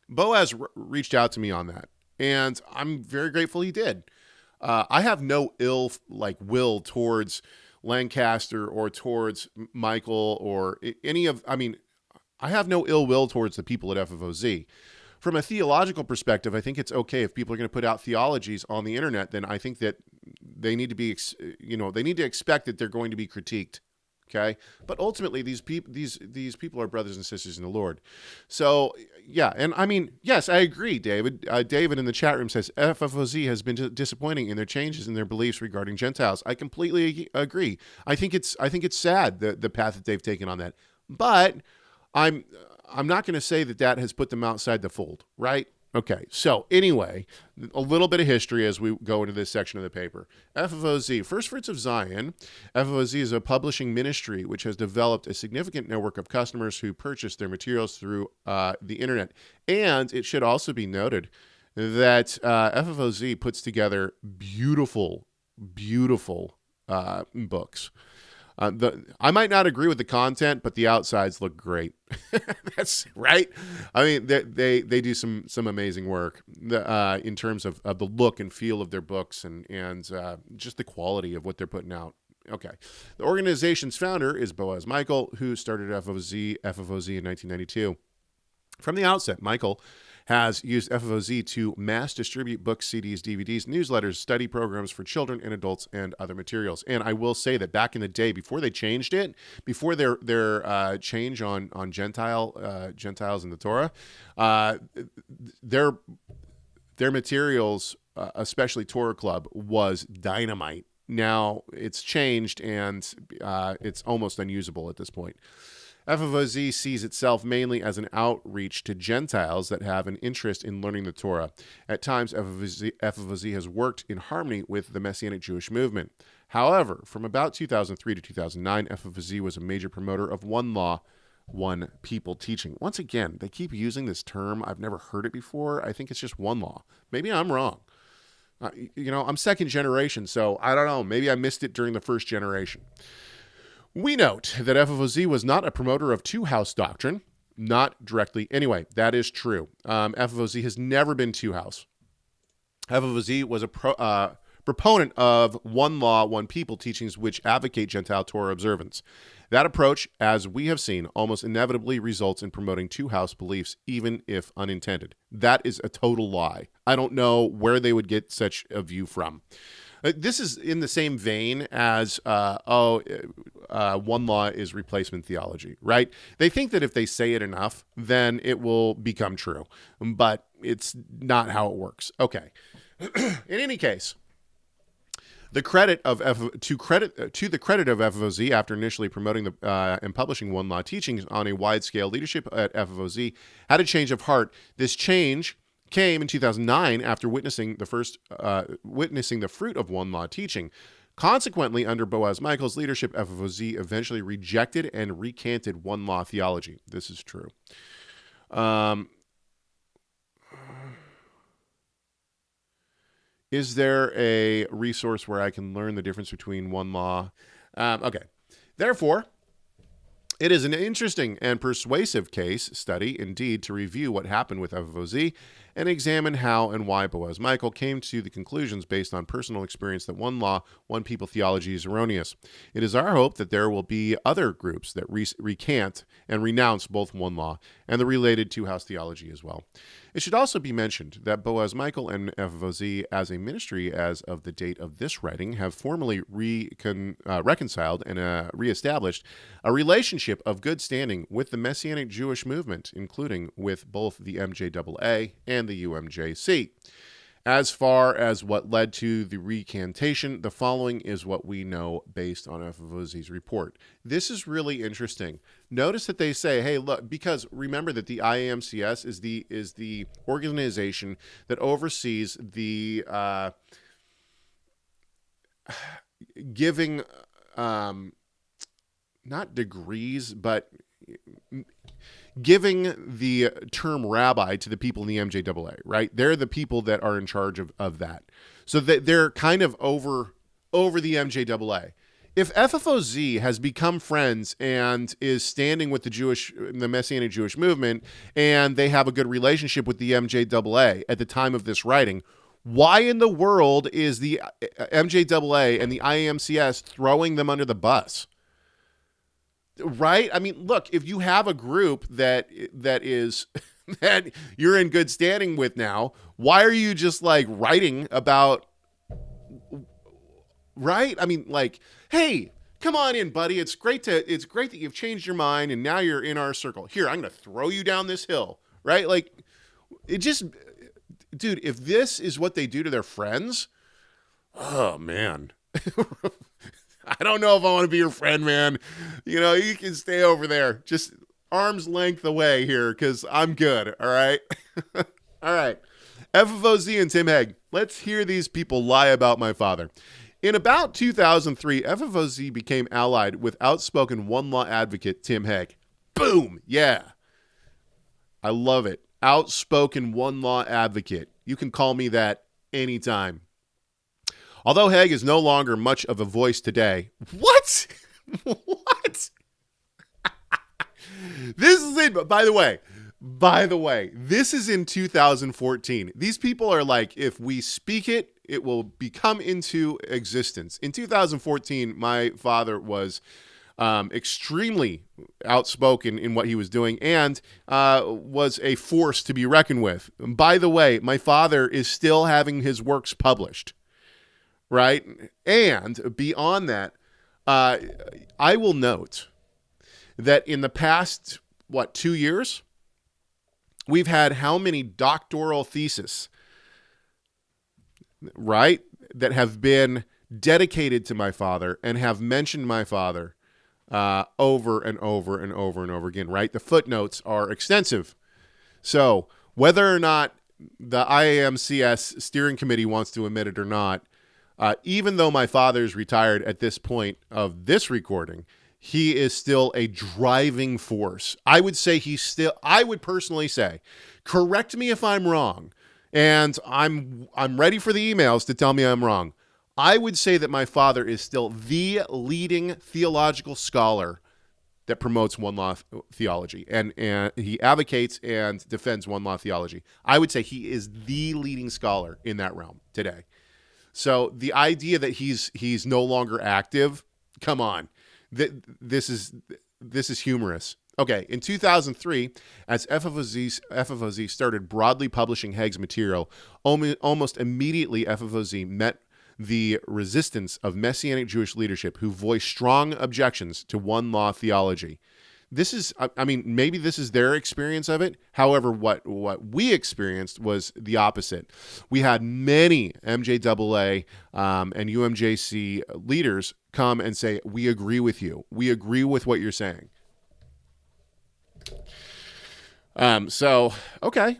Boaz reached out to me on that, and I'm very grateful he did. I have no ill will towards Lancaster or towards Michael or any of. I have no ill will towards the people at FFOZ. From a theological perspective, I think it's okay if people are going to put out theologies on the internet. Then I think that they need to be, they need to expect that they're going to be critiqued. Okay, but ultimately these people are brothers and sisters in the Lord. So yeah, and yes, I agree, David. David in the chat room says FFOZ has been disappointing in their changes in their beliefs regarding Gentiles. I completely agree. I think it's sad the path that they've taken on that. But I'm not going to say that has put them outside the fold, right? Okay, so anyway, a little bit of history as we go into this section of the paper. FFOZ, First Fruits of Zion. FFOZ is a publishing ministry which has developed a significant network of customers who purchase their materials through the internet. And it should also be noted that FFOZ puts together beautiful, beautiful books. I might not agree with the content, but the outsides look great. That's right. They do some amazing work in terms of the look and feel of their books and just the quality of what they're putting out. Okay. The organization's founder is Boaz Michael, who started FFOZ in 1992. From the outset, Michael has used FFOZ to mass distribute books, CDs, DVDs, newsletters, study programs for children and adults, and other materials. And I will say that back in the day, before they changed it, before their change on Gentiles in the Torah, their materials, especially Torah Club, was dynamite. Now it's changed and it's almost unusable at this point. FFOZ sees itself mainly as an outreach to Gentiles that have an interest in learning the Torah. At times, FFOZ has worked in harmony with the Messianic Jewish movement. However, from about 2003 to 2009, FFOZ was a major promoter of one law, one people teaching. Once again, they keep using this term. I've never heard it before. I think it's just one law. Maybe I'm wrong. I'm second generation, so I don't know. Maybe I missed it during the first generation. We note that FFOZ was not a promoter of two-house doctrine, not directly. Anyway, that is true. FFOZ has never been two-house. FFOZ was a proponent of one law, one people teachings which advocate Gentile Torah observance. That approach, as we have seen, almost inevitably results in promoting two-house beliefs, even if unintended. That is a total lie. I don't know where they would get such a view from. This is in the same vein as, one law is replacement theology, right? They think that if they say it enough, then it will become true. But it's not how it works. Okay. In any case, To the credit of FFOZ, after initially promoting and publishing one law teachings on a wide scale, leadership at FFOZ had a change of heart. This change came in 2009 after witnessing the fruit of one law teaching. Consequently, under Boaz Michael's leadership, FFOZ eventually rejected and recanted one law theology. This is true. Is there a resource where I can learn the difference between one law? Okay. Therefore, it is an interesting and persuasive case study, indeed, to review what happened with FFOZ and examine how and why Boaz Michael came to the conclusions based on personal experience that one law, one people theology is erroneous. It is our hope that there will be other groups that recant and renounce both one law and the related two-house theology as well. It should also be mentioned that Boaz Michael and FFOZ as a ministry as of the date of this writing have formally reconciled and reestablished a relationship of good standing with the Messianic Jewish movement, including with both the MJAA and the UMJC. As far as what led to the recantation, the following is what we know based on FFOZ's report. This is really interesting. Notice that they say, hey, look, because remember that the IAMCS is the organization that oversees the giving, not degrees, but giving the term rabbi to the people in the MJAA, right? They're the people that are in charge of that. So that they're kind of over the MJAA. If FFOZ has become friends and is standing with the Messianic Jewish movement, and they have a good relationship with the MJAA at the time of this writing, why in the world is the MJAA and the IAMCS throwing them under the bus? Right? I mean, look, if you have a group that is that you're in good standing with now, why are you just like writing about, right? I mean, like, hey, come on in, buddy. It's great that you've changed your mind and now you're in our circle. Here, I'm going to throw you down this hill, right? Like, it just, dude, if this is what they do to their friends, oh man. I don't know if I want to be your friend, man. You know, you can stay over there. Just arm's length away here because I'm good, all right? All right. FFOZ and Tim Hegg. Let's hear these people lie about my father. In about 2003, FFOZ became allied with outspoken one-law advocate Tim Hegg. Boom! Yeah. I love it. Outspoken one-law advocate. You can call me that anytime. Although Hegg is no longer much of a voice today. What? What? This is it. By the way, this is in 2014. These people are like, if we speak it, it will become into existence. In 2014, my father was extremely outspoken in what he was doing and was a force to be reckoned with. By the way, my father is still having his works published. Right? And beyond that, I will note that in the past, 2 years, we've had how many doctoral theses, right, that have been dedicated to my father and have mentioned my father over and over and over and over again, right? The footnotes are extensive. So whether or not the IAMCS steering committee wants to admit it or not, even though my father's retired at this point of this recording, he is still a driving force. I would personally say, correct me if I'm wrong, and I'm ready for the emails to tell me I'm wrong. I would say that my father is still the leading theological scholar that promotes one law theology, and he advocates and defends one law theology. I would say he is the leading scholar in that realm today. So the idea that he's no longer active, come on, this is humorous. Okay, in 2003, as FFOZ started broadly publishing Hegg's material, almost immediately FFOZ met the resistance of Messianic Jewish leadership who voiced strong objections to one law theology. this is, I mean, maybe this is their experience of it. However, what we experienced was the opposite. We had many MJAA and UMJC leaders come and say, we agree with you. We agree with what you're saying. So, okay.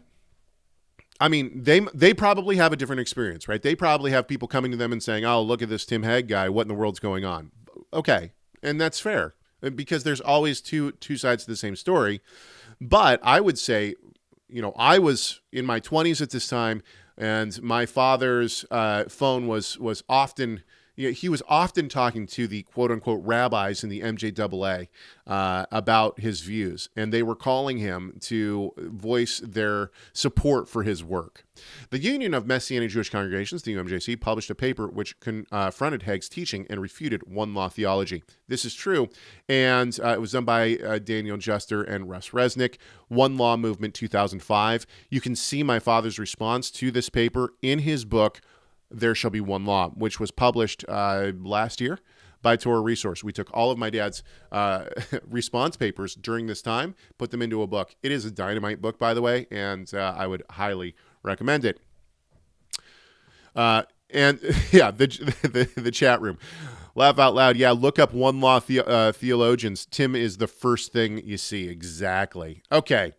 I mean, they probably have a different experience, right? They probably have people coming to them and saying, oh, look at this Tim Hegg guy. What in the world's going on? Okay. And that's fair because there's always two sides to the same story. But I would say, I was in my 20s at this time, and my father's phone was often, he was often talking to the quote unquote rabbis in the MJAA about his views, and they were calling him to voice their support for his work. The Union of Messianic Jewish Congregations, the UMJC, published a paper which confronted Hegg's teaching and refuted one law theology. This is true, and it was done by Daniel Juster and Russ Resnick. One Law Movement 2005. You can see my father's response to this paper in his book, There Shall Be One Law, which was published last year by Torah Resource. We took all of my dad's response papers during this time, put them into a book. It is a dynamite book, by the way, and I would highly recommend it. And yeah, the chat room. Laugh out loud. Yeah, look up One Law theologians. Tim is the first thing you see. Exactly. Okay.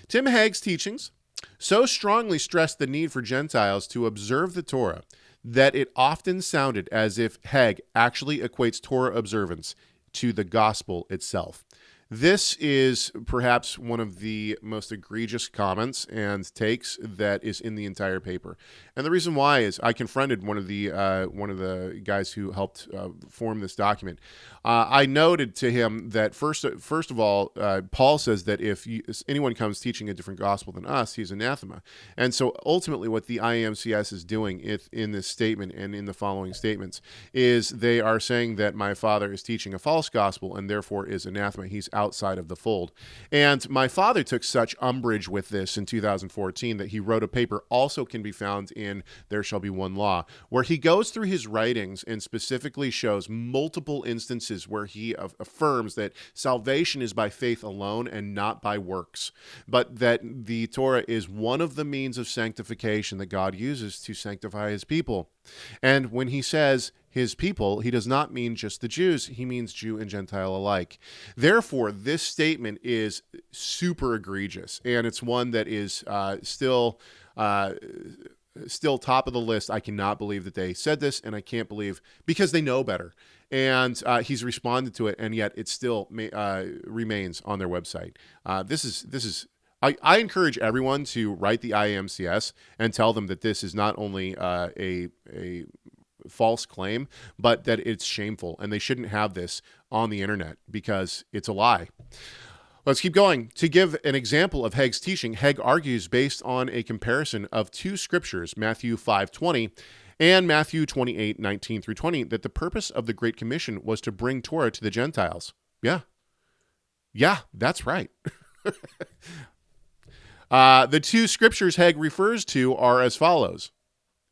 Tim Hegg's teachings so strongly stressed the need for Gentiles to observe the Torah that it often sounded as if Hegg actually equates Torah observance to the gospel itself. This is perhaps one of the most egregious comments and takes that is in the entire paper. And the reason why is I confronted one of the guys who helped form this document. I noted to him that first of all, Paul says that if anyone comes teaching a different gospel than us, he's anathema. And so ultimately what the IAMCS is doing in this statement and in the following statements is they are saying that my father is teaching a false gospel and therefore is anathema. He's outside of the fold. And my father took such umbrage with this in 2014 that he wrote a paper, also can be found in There Shall Be One Law, where he goes through his writings and specifically shows multiple instances where he affirms that salvation is by faith alone and not by works, but that the Torah is one of the means of sanctification that God uses to sanctify his people. And when he says his people, he does not mean just the Jews. He means Jew and Gentile alike. Therefore, this statement is super egregious, and it's one that is still top of the list. I cannot believe that they said this, and I can't believe because they know better. And he's responded to it, and yet it still remains on their website. This is. I encourage everyone to write the IAMCS and tell them that this is not only a false claim, but that it's shameful, and they shouldn't have this on the internet because it's a lie. Let's keep going. To give an example of Hegg's teaching, Hegg argues based on a comparison of two scriptures, Matthew 5:20 and Matthew 28:19 through 20, that the purpose of the Great Commission was to bring Torah to the Gentiles. Yeah, that's right. The two scriptures Hegg refers to are as follows.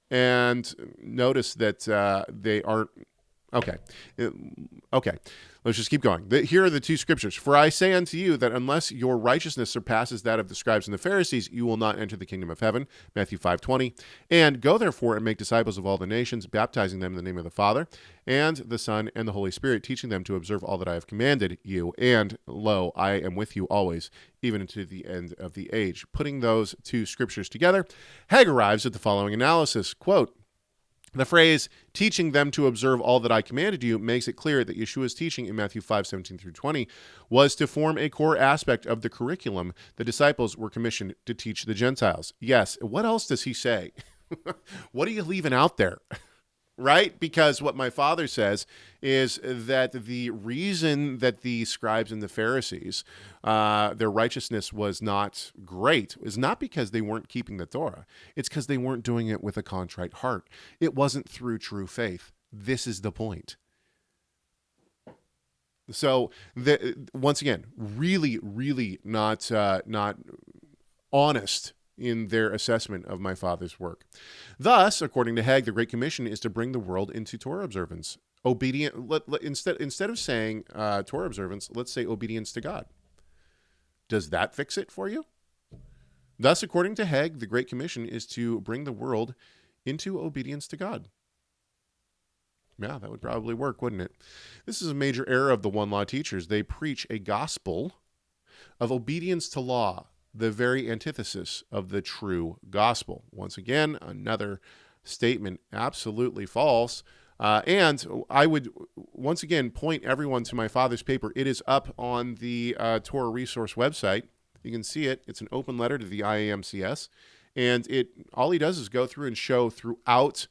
And notice that they aren't... Okay. Let's just keep going. Here are the two scriptures. For I say unto you that unless your righteousness surpasses that of the scribes and the Pharisees, you will not enter the kingdom of heaven. Matthew 5:20. And go therefore and make disciples of all the nations, baptizing them in the name of the Father and the Son and the Holy Spirit, teaching them to observe all that I have commanded you. And lo, I am with you always, even unto the end of the age. Putting those two scriptures together, Hegg arrives at the following analysis. Quote, the phrase, teaching them to observe all that I commanded you, makes it clear that Yeshua's teaching in Matthew 5:17 through 20 was to form a core aspect of the curriculum the disciples were commissioned to teach the Gentiles. Yes, what else does he say? What are you leaving out there? Right? Because what my father says is that the reason that the scribes and the Pharisees, their righteousness was not great is not because they weren't keeping the Torah. It's because they weren't doing it with a contrite heart. It wasn't through true faith. This is the point. So, once again, really, really not honest in their assessment of my father's work. Thus, according to Hegg, the Great Commission is to bring the world into Torah observance. Instead of saying Torah observance, let's say obedience to God. Does that fix it for you? Thus, according to Hegg, the Great Commission is to bring the world into obedience to God. Yeah, that would probably work, wouldn't it? This is a major error of the one law teachers. They preach a gospel of obedience to law, the very antithesis of the true gospel. Once again, another statement absolutely false. And I would once again point everyone to my father's paper. It is up on the Torah Resource website. You can see it. It's an open letter to the IAMCS. And all he does is go through and show throughout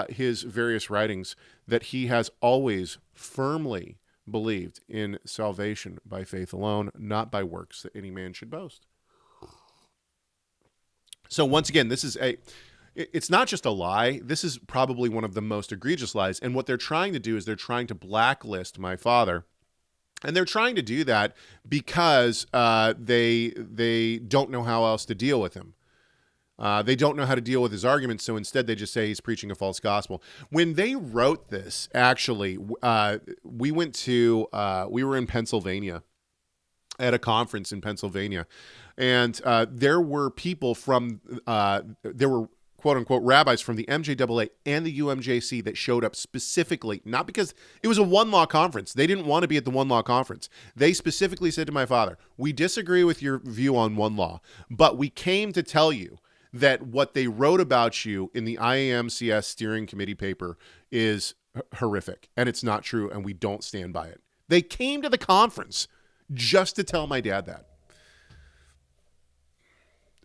his various writings that he has always firmly believed in salvation by faith alone, not by works that any man should boast. So once again, it's not just a lie. This is probably one of the most egregious lies. And what they're trying to do is they're trying to blacklist my father. And they're trying to do that because they don't know how else to deal with him. They don't know how to deal with his arguments, so instead they just say he's preaching a false gospel. When they wrote this, actually, we were in Pennsylvania at a conference in Pennsylvania, and there were people there were quote-unquote rabbis from the MJAA and the UMJC that showed up specifically, not because it was a one-law conference. They didn't want to be at the one-law conference. They specifically said to my father, we disagree with your view on one law, but we came to tell you that what they wrote about you in the IAMCS steering committee paper is horrific, and it's not true, and we don't stand by it. They came to the conference just to tell my dad that.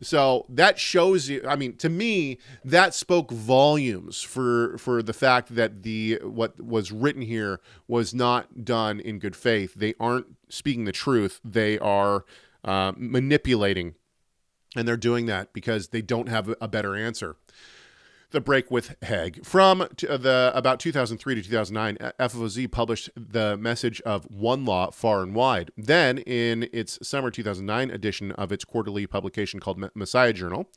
So that shows you, I mean, to me, that spoke volumes for the fact that what was written here was not done in good faith. They aren't speaking the truth. They are manipulating. And they're doing that because they don't have a better answer. The break with Hegg. From about 2003 to 2009, FFOZ published the message of one law far and wide. Then, in its summer 2009 edition of its quarterly publication called Messiah Journal,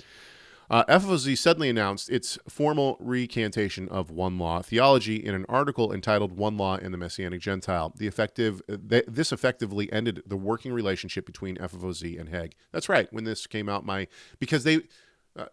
FFOZ suddenly announced its formal recantation of one law theology in an article entitled "One Law and the Messianic Gentile." This effectively ended the working relationship between FFOZ and Hegg. That's right. When this came out, because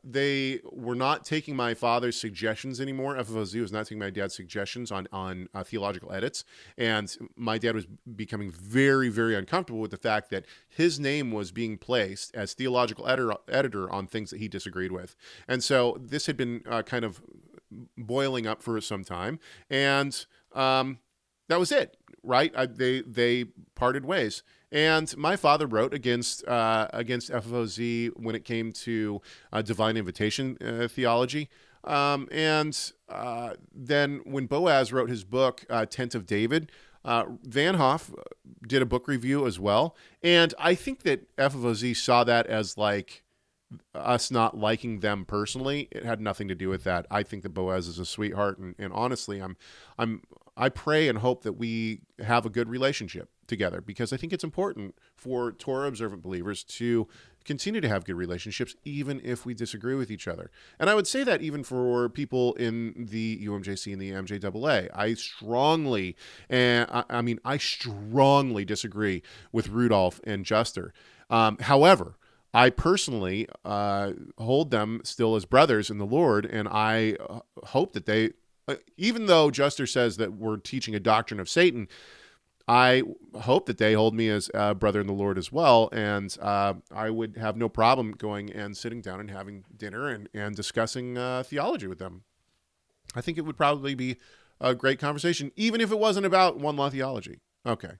they were not taking my father's suggestions anymore. FFOZ was not taking my dad's suggestions on theological edits. And my dad was becoming very, very uncomfortable with the fact that his name was being placed as theological editor on things that he disagreed with. And so this had been kind of boiling up for some time. And that was it, right? They parted ways. And my father wrote against FFOZ when it came to divine invitation theology. Then when Boaz wrote his book, Tent of David, Van Hoff did a book review as well. And I think that FFOZ saw that as like us not liking them personally. It had nothing to do with that. I think that Boaz is a sweetheart. And honestly, I pray and hope that we have a good relationship together, because I think it's important for Torah observant believers to continue to have good relationships, even if we disagree with each other. And I would say that even for people in the UMJC and the MJAA. I strongly disagree with Rudolph and Juster. However, I personally hold them still as brothers in the Lord, and I hope that they, even though Juster says that we're teaching a doctrine of Satan, I hope that they hold me as a brother in the Lord as well, and I would have no problem going and sitting down and having dinner and discussing theology with them. I think it would probably be a great conversation, even if it wasn't about one law theology. Okay.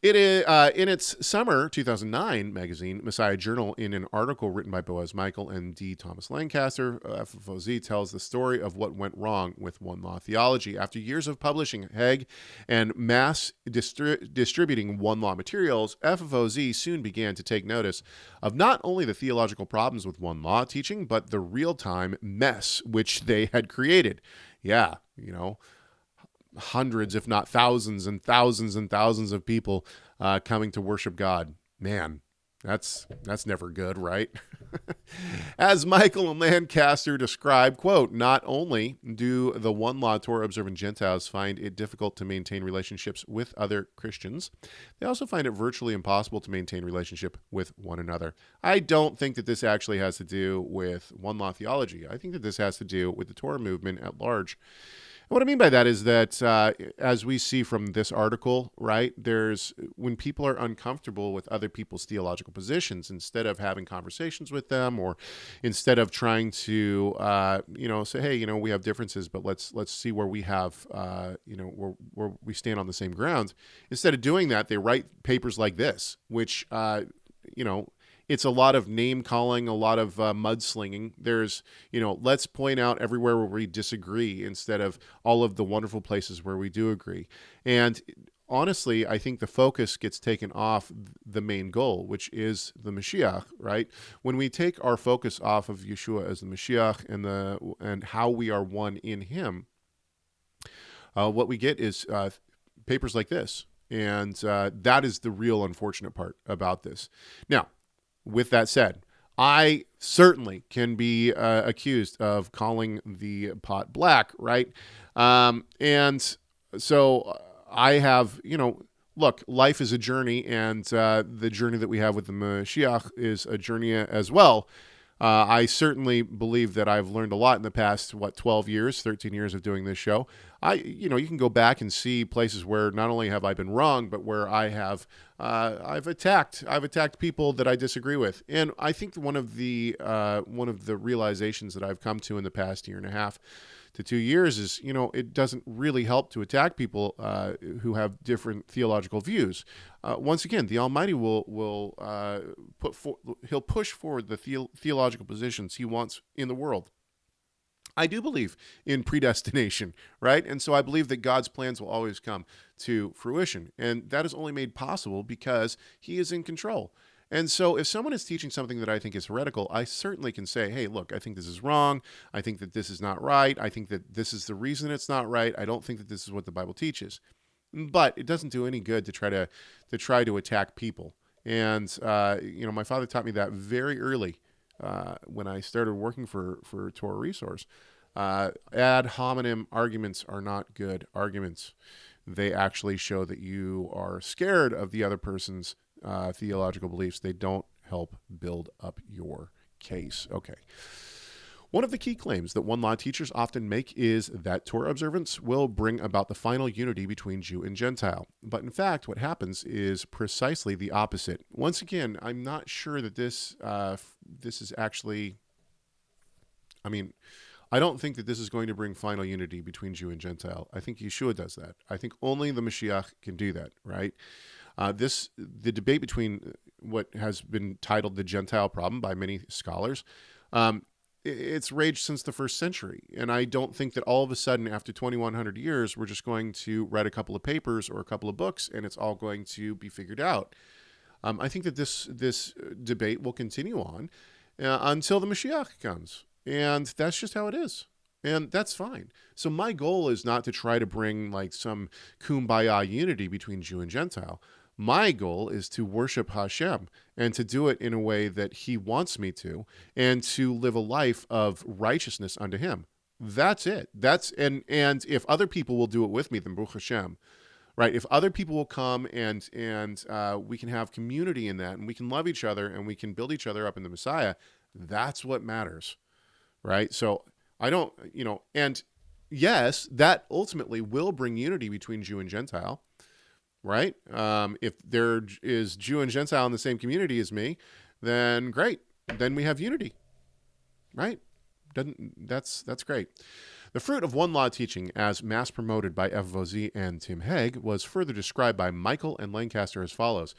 It is in its summer 2009 magazine, Messiah Journal, in an article written by Boaz Michael and D. Thomas Lancaster, FFOZ tells the story of what went wrong with one law theology. After years of publishing Hegg and mass distributing one law materials, FFOZ soon began to take notice of not only the theological problems with one law teaching, but the real-time mess which they had created. Yeah, hundreds, if not thousands and thousands and thousands of people coming to worship God. Man, That's never good, right? As Michael and Lancaster describe, quote, not only do the one law Torah observant Gentiles find it difficult to maintain relationships with other Christians, they also find it virtually impossible to maintain relationship with one another. I don't think that this actually has to do with one law theology. I think that this has to do with the Torah movement at large. And what I mean by that is that, as we see from this article, right, when people are uncomfortable with other people's theological positions, instead of having conversations with them, or instead of trying to, say, hey, we have differences, but let's see where we have, where we stand on the same ground. Instead of doing that, they write papers like this, which, it's a lot of name calling, a lot of mudslinging. There's, let's point out everywhere where we disagree instead of all of the wonderful places where we do agree. And honestly, I think the focus gets taken off the main goal, which is the Mashiach, right? When we take our focus off of Yeshua as the Mashiach and how we are one in him, what we get is papers like this. And that is the real unfortunate part about this. Now, with that said, I certainly can be accused of calling the pot black, right? And so I have, look, life is a journey, and the journey that we have with the Mashiach is a journey as well. I certainly believe that I've learned a lot in the past, 13 years of doing this show. You can go back and see places where not only have I been wrong, but where I have, I've attacked people that I disagree with. And I think one of the realizations that I've come to in the past year and a half to 2 years is, it doesn't really help to attack people who have different theological views. Once again, the Almighty will he'll push forward the theological positions he wants in the world. I do believe in predestination, right? And so I believe that God's plans will always come to fruition. And that is only made possible because he is in control. And so if someone is teaching something that I think is heretical, I certainly can say, hey, look, I think this is wrong. I think that this is not right. I think that this is the reason it's not right. I don't think that this is what the Bible teaches. But it doesn't do any good to try to attack people. And, my father taught me that very early when I started working for Torah Resource. Ad hominem arguments are not good arguments. They actually show that you are scared of the other person's theological beliefs. They don't help build up your case. Okay. One of the key claims that one law teachers often make is that Torah observance will bring about the final unity between Jew and Gentile. But in fact, what happens is precisely the opposite. Once again, I'm not sure that this is actually, I don't think that this is going to bring final unity between Jew and Gentile. I think Yeshua does that. I think only the Mashiach can do that, right? The debate between what has been titled the Gentile problem by many scholars, it's raged since the first century. And I don't think that all of a sudden, after 2,100 years, we're just going to write a couple of papers or a couple of books and it's all going to be figured out. I think that this debate will continue on until the Mashiach comes. And that's just how it is. And that's fine. So my goal is not to try to bring like some kumbaya unity between Jew and Gentile. My goal is to worship Hashem and to do it in a way that he wants me to, and to live a life of righteousness unto him. That's it. And if other people will do it with me, then Baruch Hashem, right? If other people will come and we can have community in that, and we can love each other and we can build each other up in the Messiah, that's what matters, right? So I don't, and yes, that ultimately will bring unity between Jew and Gentile. Right? If there is Jew and Gentile in the same community as me, then great. Then we have unity. Right? That's great. The fruit of one law teaching, as mass promoted by FFOZ and Tim Hegg, was further described by Michael and Lancaster as follows.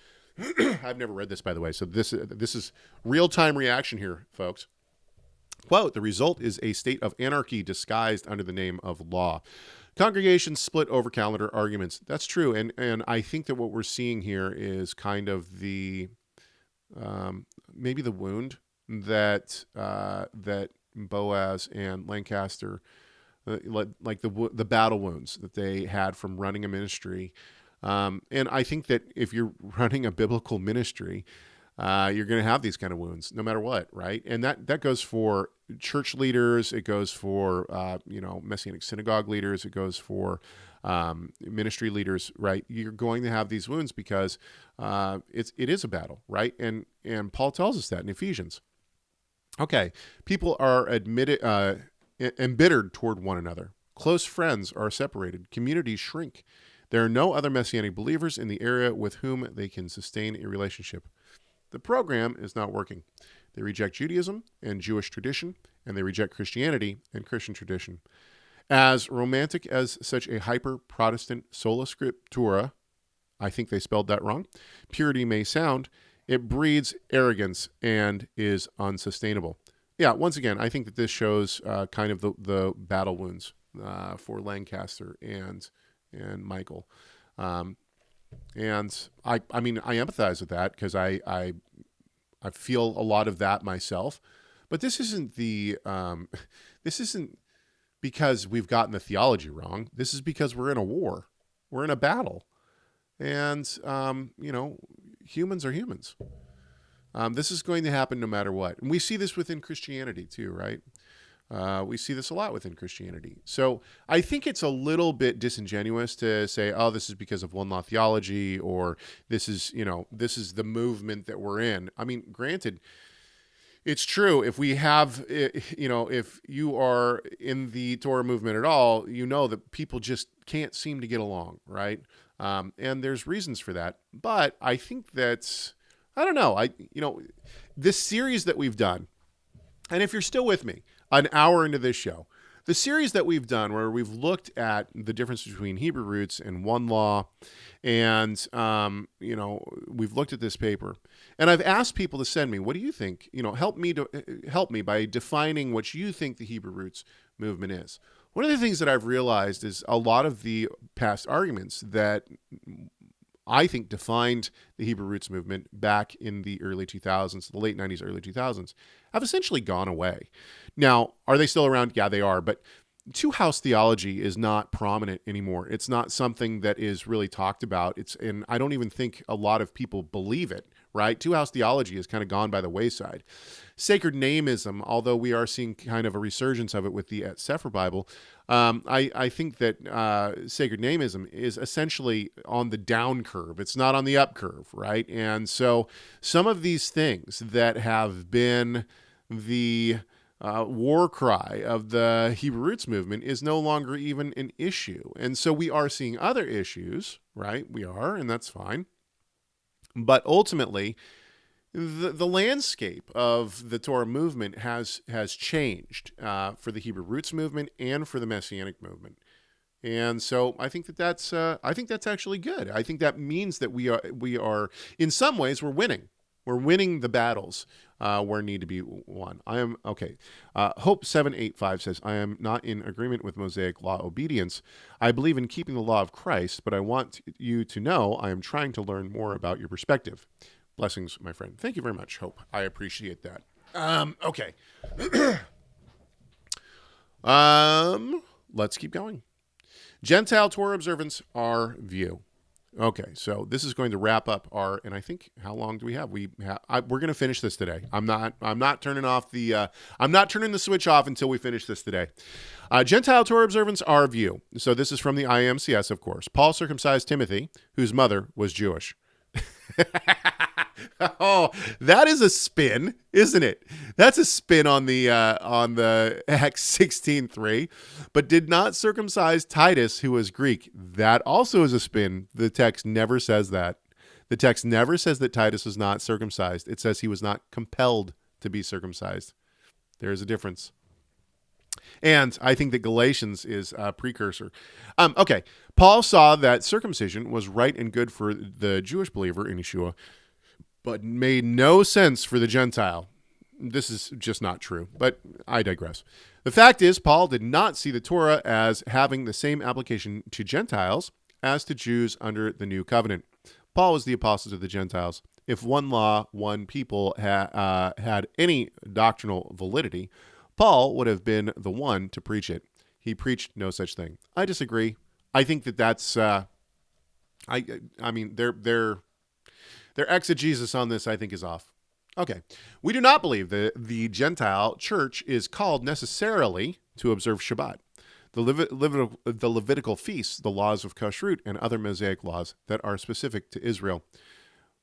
I've never read this, by the way, so this is real-time reaction here, folks. Quote, the result is a state of anarchy disguised under the name of law. Congregations split over calendar arguments. That's true, and I think that what we're seeing here is kind of the maybe the wound that Boaz and Lancaster, like the battle wounds that they had from running a ministry, and I think that if you're running a biblical ministry, you're going to have these kind of wounds no matter what, right? And that goes for church leaders. It goes for, Messianic synagogue leaders. It goes for ministry leaders, right? You're going to have these wounds because it is a battle, right? And Paul tells us that in Ephesians. Okay, people are embittered toward one another. Close friends are separated. Communities shrink. There are no other Messianic believers in the area with whom they can sustain a relationship. The program is not working. They reject Judaism and Jewish tradition, and they reject Christianity and Christian tradition. As romantic as such a hyper-Protestant sola scriptura, I think they spelled that wrong, purity may sound, it breeds arrogance and is unsustainable. Yeah, once again, I think that this shows kind of the battle wounds for Lancaster and Michael. And I empathize with that because I feel a lot of that myself. But this isn't this isn't because we've gotten the theology wrong. This is because we're in a war. We're in a battle. And, humans are humans. This is going to happen no matter what. And we see this within Christianity too, right? We see this a lot within Christianity. So I think it's a little bit disingenuous to say, oh, this is because of one law theology, or this is the movement that we're in. I mean, granted, it's true. If we have, if you are in the Torah movement at all, you know that people just can't seem to get along, right? And there's reasons for that. But I think that's, I don't know. This series that we've done, and if you're still with me, an hour into this show, the series that we've done where we've looked at the difference between Hebrew roots and one law, and, we've looked at this paper, and I've asked people to send me, what do you think? Help me by defining what you think the Hebrew roots movement is. One of the things that I've realized is a lot of the past arguments that I think defined the Hebrew roots movement back in the early 2000s, the late 90s, early 2000s, have essentially gone away. Now, are they still around? Yeah, they are. But two-house theology is not prominent anymore. It's not something that is really talked about. And I don't even think a lot of people believe it, right? Two-house theology has kind of gone by the wayside. Sacred nameism, although we are seeing kind of a resurgence of it with the Sefer Bible, I think that sacred nameism is essentially on the down curve. It's not on the up curve, right? And so some of these things that have been the war cry of the Hebrew roots movement is no longer even an issue. And so we are seeing other issues, right? We are, and that's fine. But ultimately, the landscape of the Torah movement has changed for the Hebrew roots movement and for the Messianic movement. And so I think that's actually good. I think that means that we are in some ways we're winning. We're winning the battles where need to be won. I am okay. Hope 785 says, I am not in agreement with Mosaic law obedience. I believe in keeping the law of Christ, but I want you to know I am trying to learn more about your perspective. Blessings, my friend. Thank you very much, Hope. I appreciate that. Okay. Let's keep going. Gentile Torah observance, our view. Okay, so this is going to wrap up our, and I think, how long do we have? We're going to finish this today. I'm not turning the switch off until we finish this today. Gentile Torah observance, our view. So this is from the IAMCS, of course. Paul circumcised Timothy, whose mother was Jewish. Oh, that is a spin, isn't it? That's a spin on the Acts 16:3, but did not circumcise Titus, who was Greek. That also is a spin. The text never says that. The text never says that Titus was not circumcised. It says he was not compelled to be circumcised. There is a difference. And I think that Galatians is a precursor. Okay, Paul saw that circumcision was right and good for the Jewish believer in Yeshua, but made no sense for the Gentile. This is just not true, but I digress. The fact is, Paul did not see the Torah as having the same application to Gentiles as to Jews under the new covenant. Paul was the apostle to the Gentiles. If one law, one people had any doctrinal validity, Paul would have been the one to preach it. He preached no such thing. I disagree. I think that that's, Their exegesis on this, I think, is off. Okay. We do not believe that the Gentile church is called necessarily to observe Shabbat, the Levitical feasts, the laws of kashrut, and other Mosaic laws that are specific to Israel.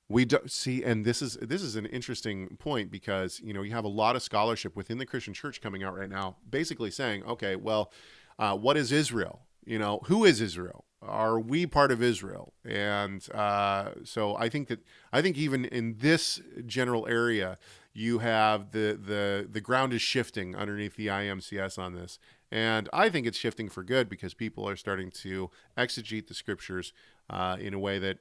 We do see, and this is an interesting point because, you have a lot of scholarship within the Christian church coming out right now, basically saying, okay, well, what is Israel? Who is Israel? Are we part of Israel? And so I think even in this general area, you have the ground is shifting underneath the IAMCS on this. And I think it's shifting for good because people are starting to exegete the scriptures in a way that,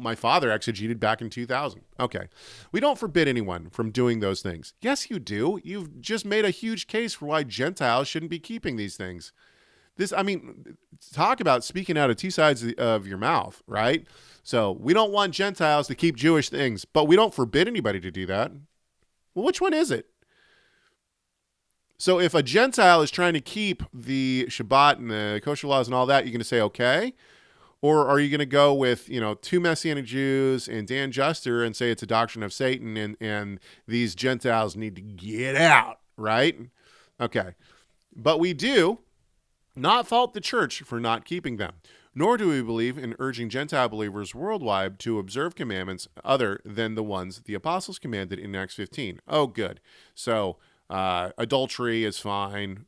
my father exegeted back in 2000. Okay. We don't forbid anyone from doing those things. Yes, you do. You've just made a huge case for why Gentiles shouldn't be keeping these things. Talk about speaking out of two sides of your mouth, right? So we don't want Gentiles to keep Jewish things, but we don't forbid anybody to do that. Well, which one is it? So if a Gentile is trying to keep the Shabbat and the kosher laws and all that, you're going to say, okay? Or are you going to go with, two Messianic Jews and Dan Juster and say it's a doctrine of Satan and these Gentiles need to get out, right? Okay. But we do not fault the church for not keeping them, nor do we believe in urging Gentile believers worldwide to observe commandments other than the ones the apostles commanded in Acts 15. Oh, good. So adultery is fine.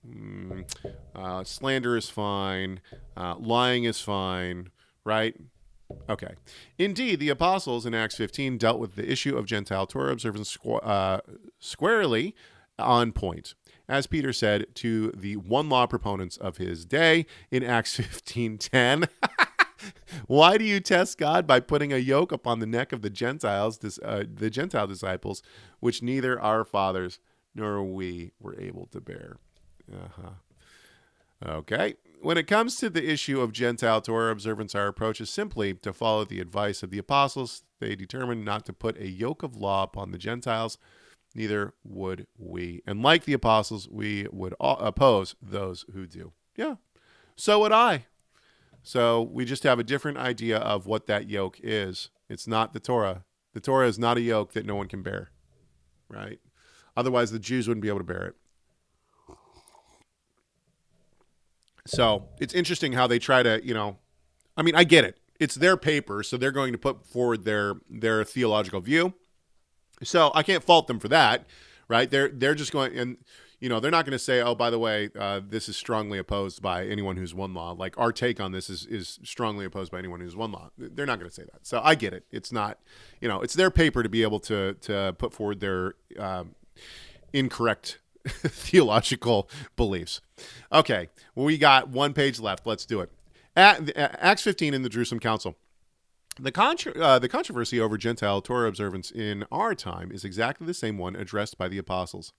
Slander is fine. Lying is fine, right? Okay. Indeed, the apostles in Acts 15 dealt with the issue of Gentile Torah observance squarely on point. As Peter said to the one law proponents of his day in Acts 15:10, why do you test God by putting a yoke upon the neck of the Gentiles, the Gentile disciples, which neither our fathers nor we were able to bear? Okay. When it comes to the issue of Gentile Torah observance, our approach is simply to follow the advice of the apostles. They determined not to put a yoke of law upon the Gentiles. Neither would we. And like the apostles, we would oppose those who do. Yeah. So would I. So we just have a different idea of what that yoke is. It's not the Torah. The Torah is not a yoke that no one can bear. Right? Otherwise, the Jews wouldn't be able to bear it. So it's interesting how they try to, I get it. It's their paper, so they're going to put forward their theological view. So I can't fault them for that, right? They're just going, and they're not going to say, oh, by the way, this is strongly opposed by anyone who's one law. Like our take on this is strongly opposed by anyone who's one law. They're not going to say that. So I get it. It's not, it's their paper to be able to put forward their incorrect theological beliefs. Okay, well, we got one page left. Let's do it. Acts 15 in the Jerusalem Council. The controversy over Gentile Torah observance in our time is exactly the same one addressed by the apostles.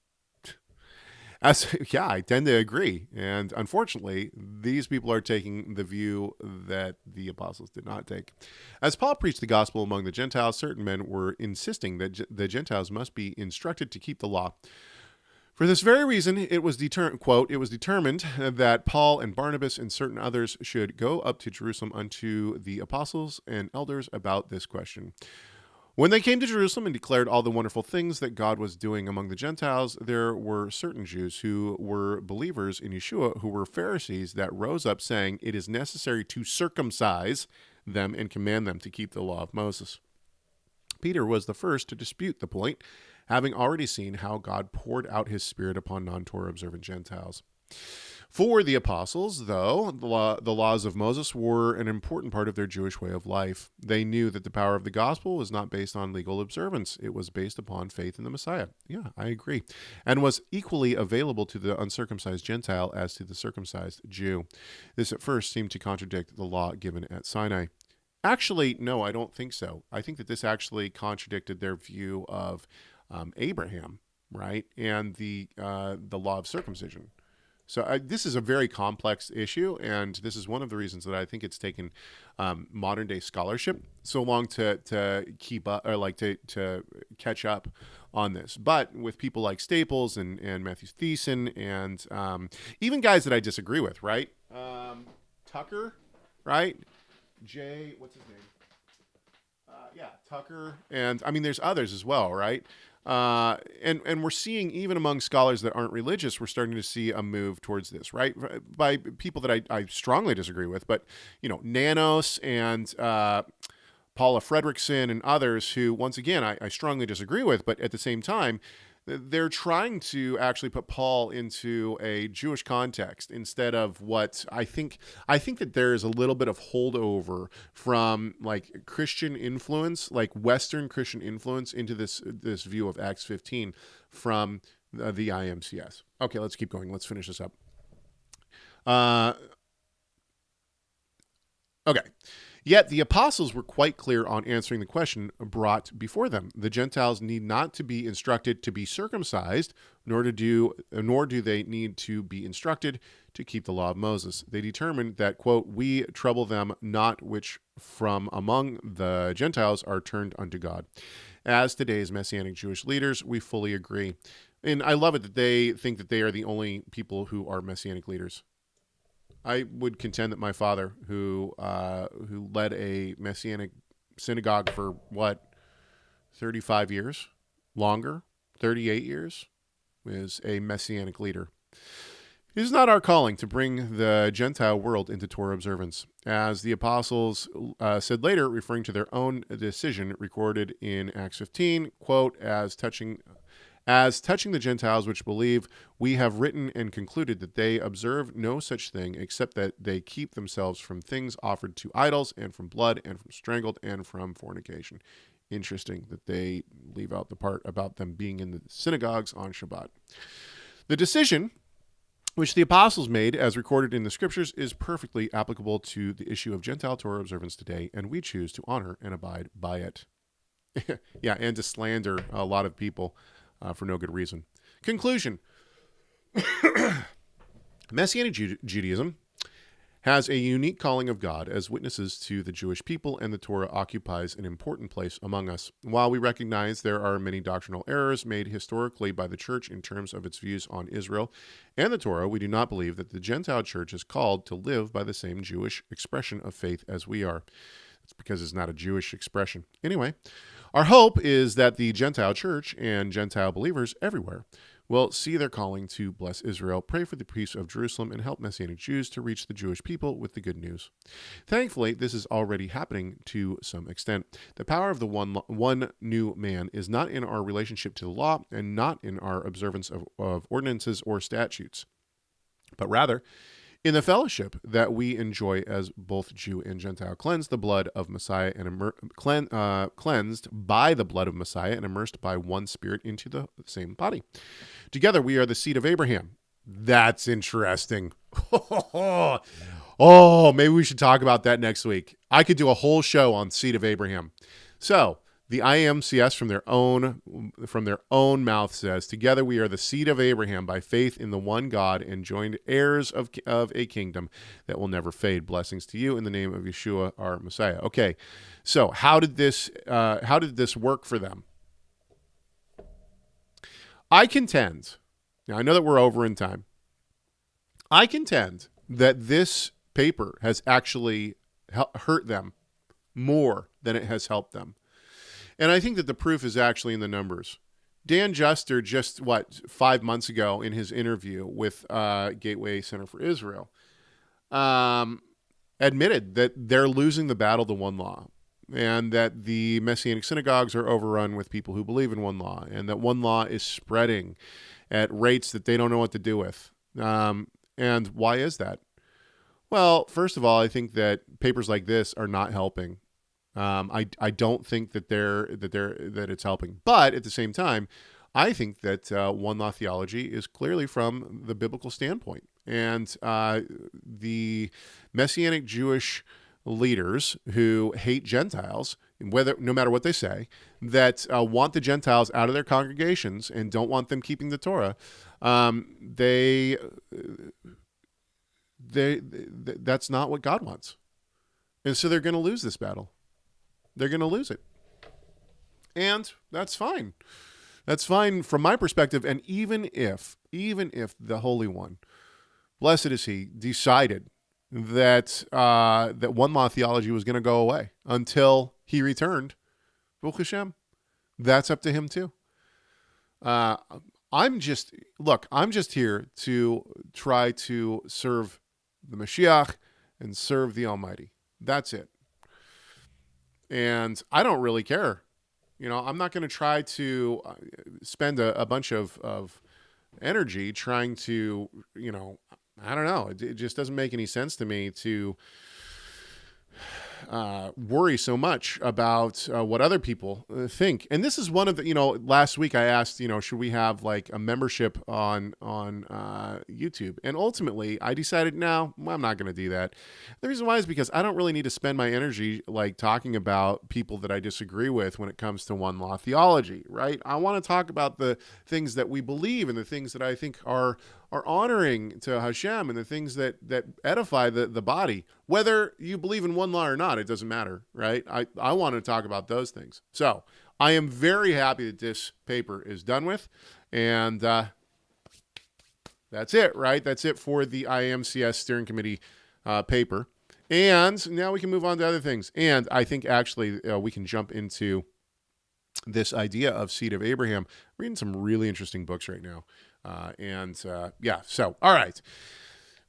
I tend to agree. And unfortunately, these people are taking the view that the apostles did not take. As Paul preached the gospel among the Gentiles, certain men were insisting that the Gentiles must be instructed to keep the law. For this very reason, it was determined that Paul and Barnabas and certain others should go up to Jerusalem unto the apostles and elders about this question. When they came to Jerusalem and declared all the wonderful things that God was doing among the Gentiles, there were certain Jews who were believers in Yeshua, who were Pharisees, that rose up saying, it is necessary to circumcise them and command them to keep the law of Moses. Peter was the first to dispute the point, having already seen how God poured out his Spirit upon non-Torah observant Gentiles. For the apostles, though, the laws of Moses were an important part of their Jewish way of life. They knew that the power of the gospel was not based on legal observance. It was based upon faith in the Messiah. Yeah, I agree. And was equally available to the uncircumcised Gentile as to the circumcised Jew. This at first seemed to contradict the law given at Sinai. Actually, no, I don't think so. I think that this actually contradicted their view of Abraham, right, and the law of circumcision. So this is a very complex issue, and this is one of the reasons that I think it's taken modern day scholarship so long to keep up, or like to catch up on this. But with people like Staples and Matthew Thiessen and even guys that I disagree with, right? Tucker, right? What's his name? Yeah, Tucker, and I mean, there's others as well, right? And we're seeing, even among scholars that aren't religious, we're starting to see a move towards this, right? By people that I strongly disagree with, but Nanos and Paula Fredrickson and others who, once again, I strongly disagree with, but at the same time, they're trying to actually put Paul into a Jewish context instead of what I think that there is a little bit of holdover from like Christian influence, like Western Christian influence, into this view of Acts 15 from the IAMCS. Okay, let's keep going. Let's finish this up. Okay. Yet the apostles were quite clear on answering the question brought before them. The Gentiles need not to be instructed to be circumcised, nor do they need to be instructed to keep the law of Moses. They determined that, quote, we trouble them not which from among the Gentiles are turned unto God. As today's Messianic Jewish leaders, we fully agree. And I love it that they think that they are the only people who are Messianic leaders. I would contend that my father, who led a Messianic synagogue for 35 years, longer, 38 years, is a Messianic leader. It is not our calling to bring the Gentile world into Torah observance. As the apostles said later, referring to their own decision recorded in Acts 15, quote, as touching the Gentiles which believe, we have written and concluded that they observe no such thing except that they keep themselves from things offered to idols and from blood and from strangled and from fornication. Interesting that they leave out the part about them being in the synagogues on Shabbat. The decision which the apostles made, as recorded in the scriptures, is perfectly applicable to the issue of Gentile Torah observance today, and we choose to honor and abide by it. Yeah, and to slander a lot of people for no good reason. Conclusion. Messianic Judaism has a unique calling of God as witnesses to the Jewish people, and the Torah occupies an important place among us. While we recognize there are many doctrinal errors made historically by the church in terms of its views on Israel and the Torah, we do not believe that the Gentile church is called to live by the same Jewish expression of faith as we are. It's because it's not a Jewish expression. Anyway, our hope is that the Gentile church and Gentile believers everywhere will see their calling to bless Israel, pray for the peace of Jerusalem, and help Messianic Jews to reach the Jewish people with the good news. Thankfully, this is already happening to some extent. The power of the one new man is not in our relationship to the law and not in our observance of ordinances or statutes, but rather in the fellowship that we enjoy as both Jew and Gentile, cleansed by the blood of Messiah and immersed by one Spirit into the same body. Together we are the seed of Abraham. That's interesting. Oh, maybe we should talk about that next week. I could do a whole show on seed of Abraham. So the IAMCS from their own mouth says, together we are the seed of Abraham by faith in the one God and joined heirs of a kingdom that will never fade. Blessings to you in the name of Yeshua, our Messiah. Okay, so how did this work for them? I contend, now I know that we're over in time, I contend that this paper has actually hurt them more than it has helped them. And I think that the proof is actually in the numbers. Dan Juster just, 5 months ago in his interview with Gateway Center for Israel, admitted that they're losing the battle to one law, and that the Messianic synagogues are overrun with people who believe in one law, and that one law is spreading at rates that they don't know what to do with. And why is that? Well, first of all, I think that papers like this are not helping. I don't think that it's helping, but at the same time, I think that one law theology is clearly from the biblical standpoint, and the Messianic Jewish leaders who hate Gentiles, no matter what they say, that want the Gentiles out of their congregations and don't want them keeping the Torah, that's not what God wants, and so they're going to lose this battle. They're going to lose it. And that's fine. That's fine from my perspective. And even if the Holy One, blessed is he, decided that one law theology was going to go away until he returned, Baruch Hashem. That's up to him too. I'm just here to try to serve the Mashiach and serve the Almighty. That's it. And I don't really care. I'm not going to try to spend a bunch of energy trying to, I don't know. It just doesn't make any sense to me to worry so much about what other people think. And this is one of the, last week I asked, should we have like a membership on YouTube? And ultimately I decided, no, I'm not going to do that. The reason why is because I don't really need to spend my energy like talking about people that I disagree with when it comes to one law theology, right? I want to talk about the things that we believe and the things that I think are honoring to Hashem and the things that edify the body. Whether you believe in one law or not, it doesn't matter, right? I want to talk about those things. So I am very happy that this paper is done with. And that's it, right? That's it for the IAMCS Steering Committee paper. And now we can move on to other things. And I think actually we can jump into this idea of seed of Abraham. I'm reading some really interesting books right now. So, all right.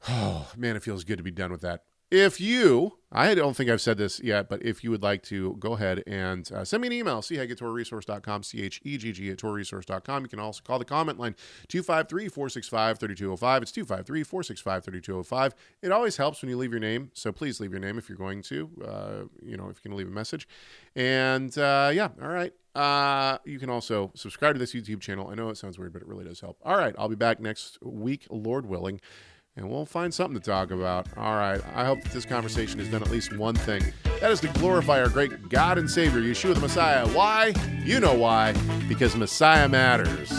Oh, man, it feels good to be done with that. I don't think I've said this yet, but if you would like to go ahead and send me an email, chegg@torahresource.com, CHEGG@torahresource.com. You can also call the comment line, 253-465-3205. It's 253-465-3205. It always helps when you leave your name, so please leave your name if you're going to, if you're going to leave a message. And, all right. You can also subscribe to this YouTube channel. I know it sounds weird, but it really does help. All right. I'll be back next week, Lord willing, and we'll find something to talk about. All right. I hope that this conversation has done at least one thing. That is to glorify our great God and Savior, Yeshua the Messiah. Why? You know why. Because Messiah matters.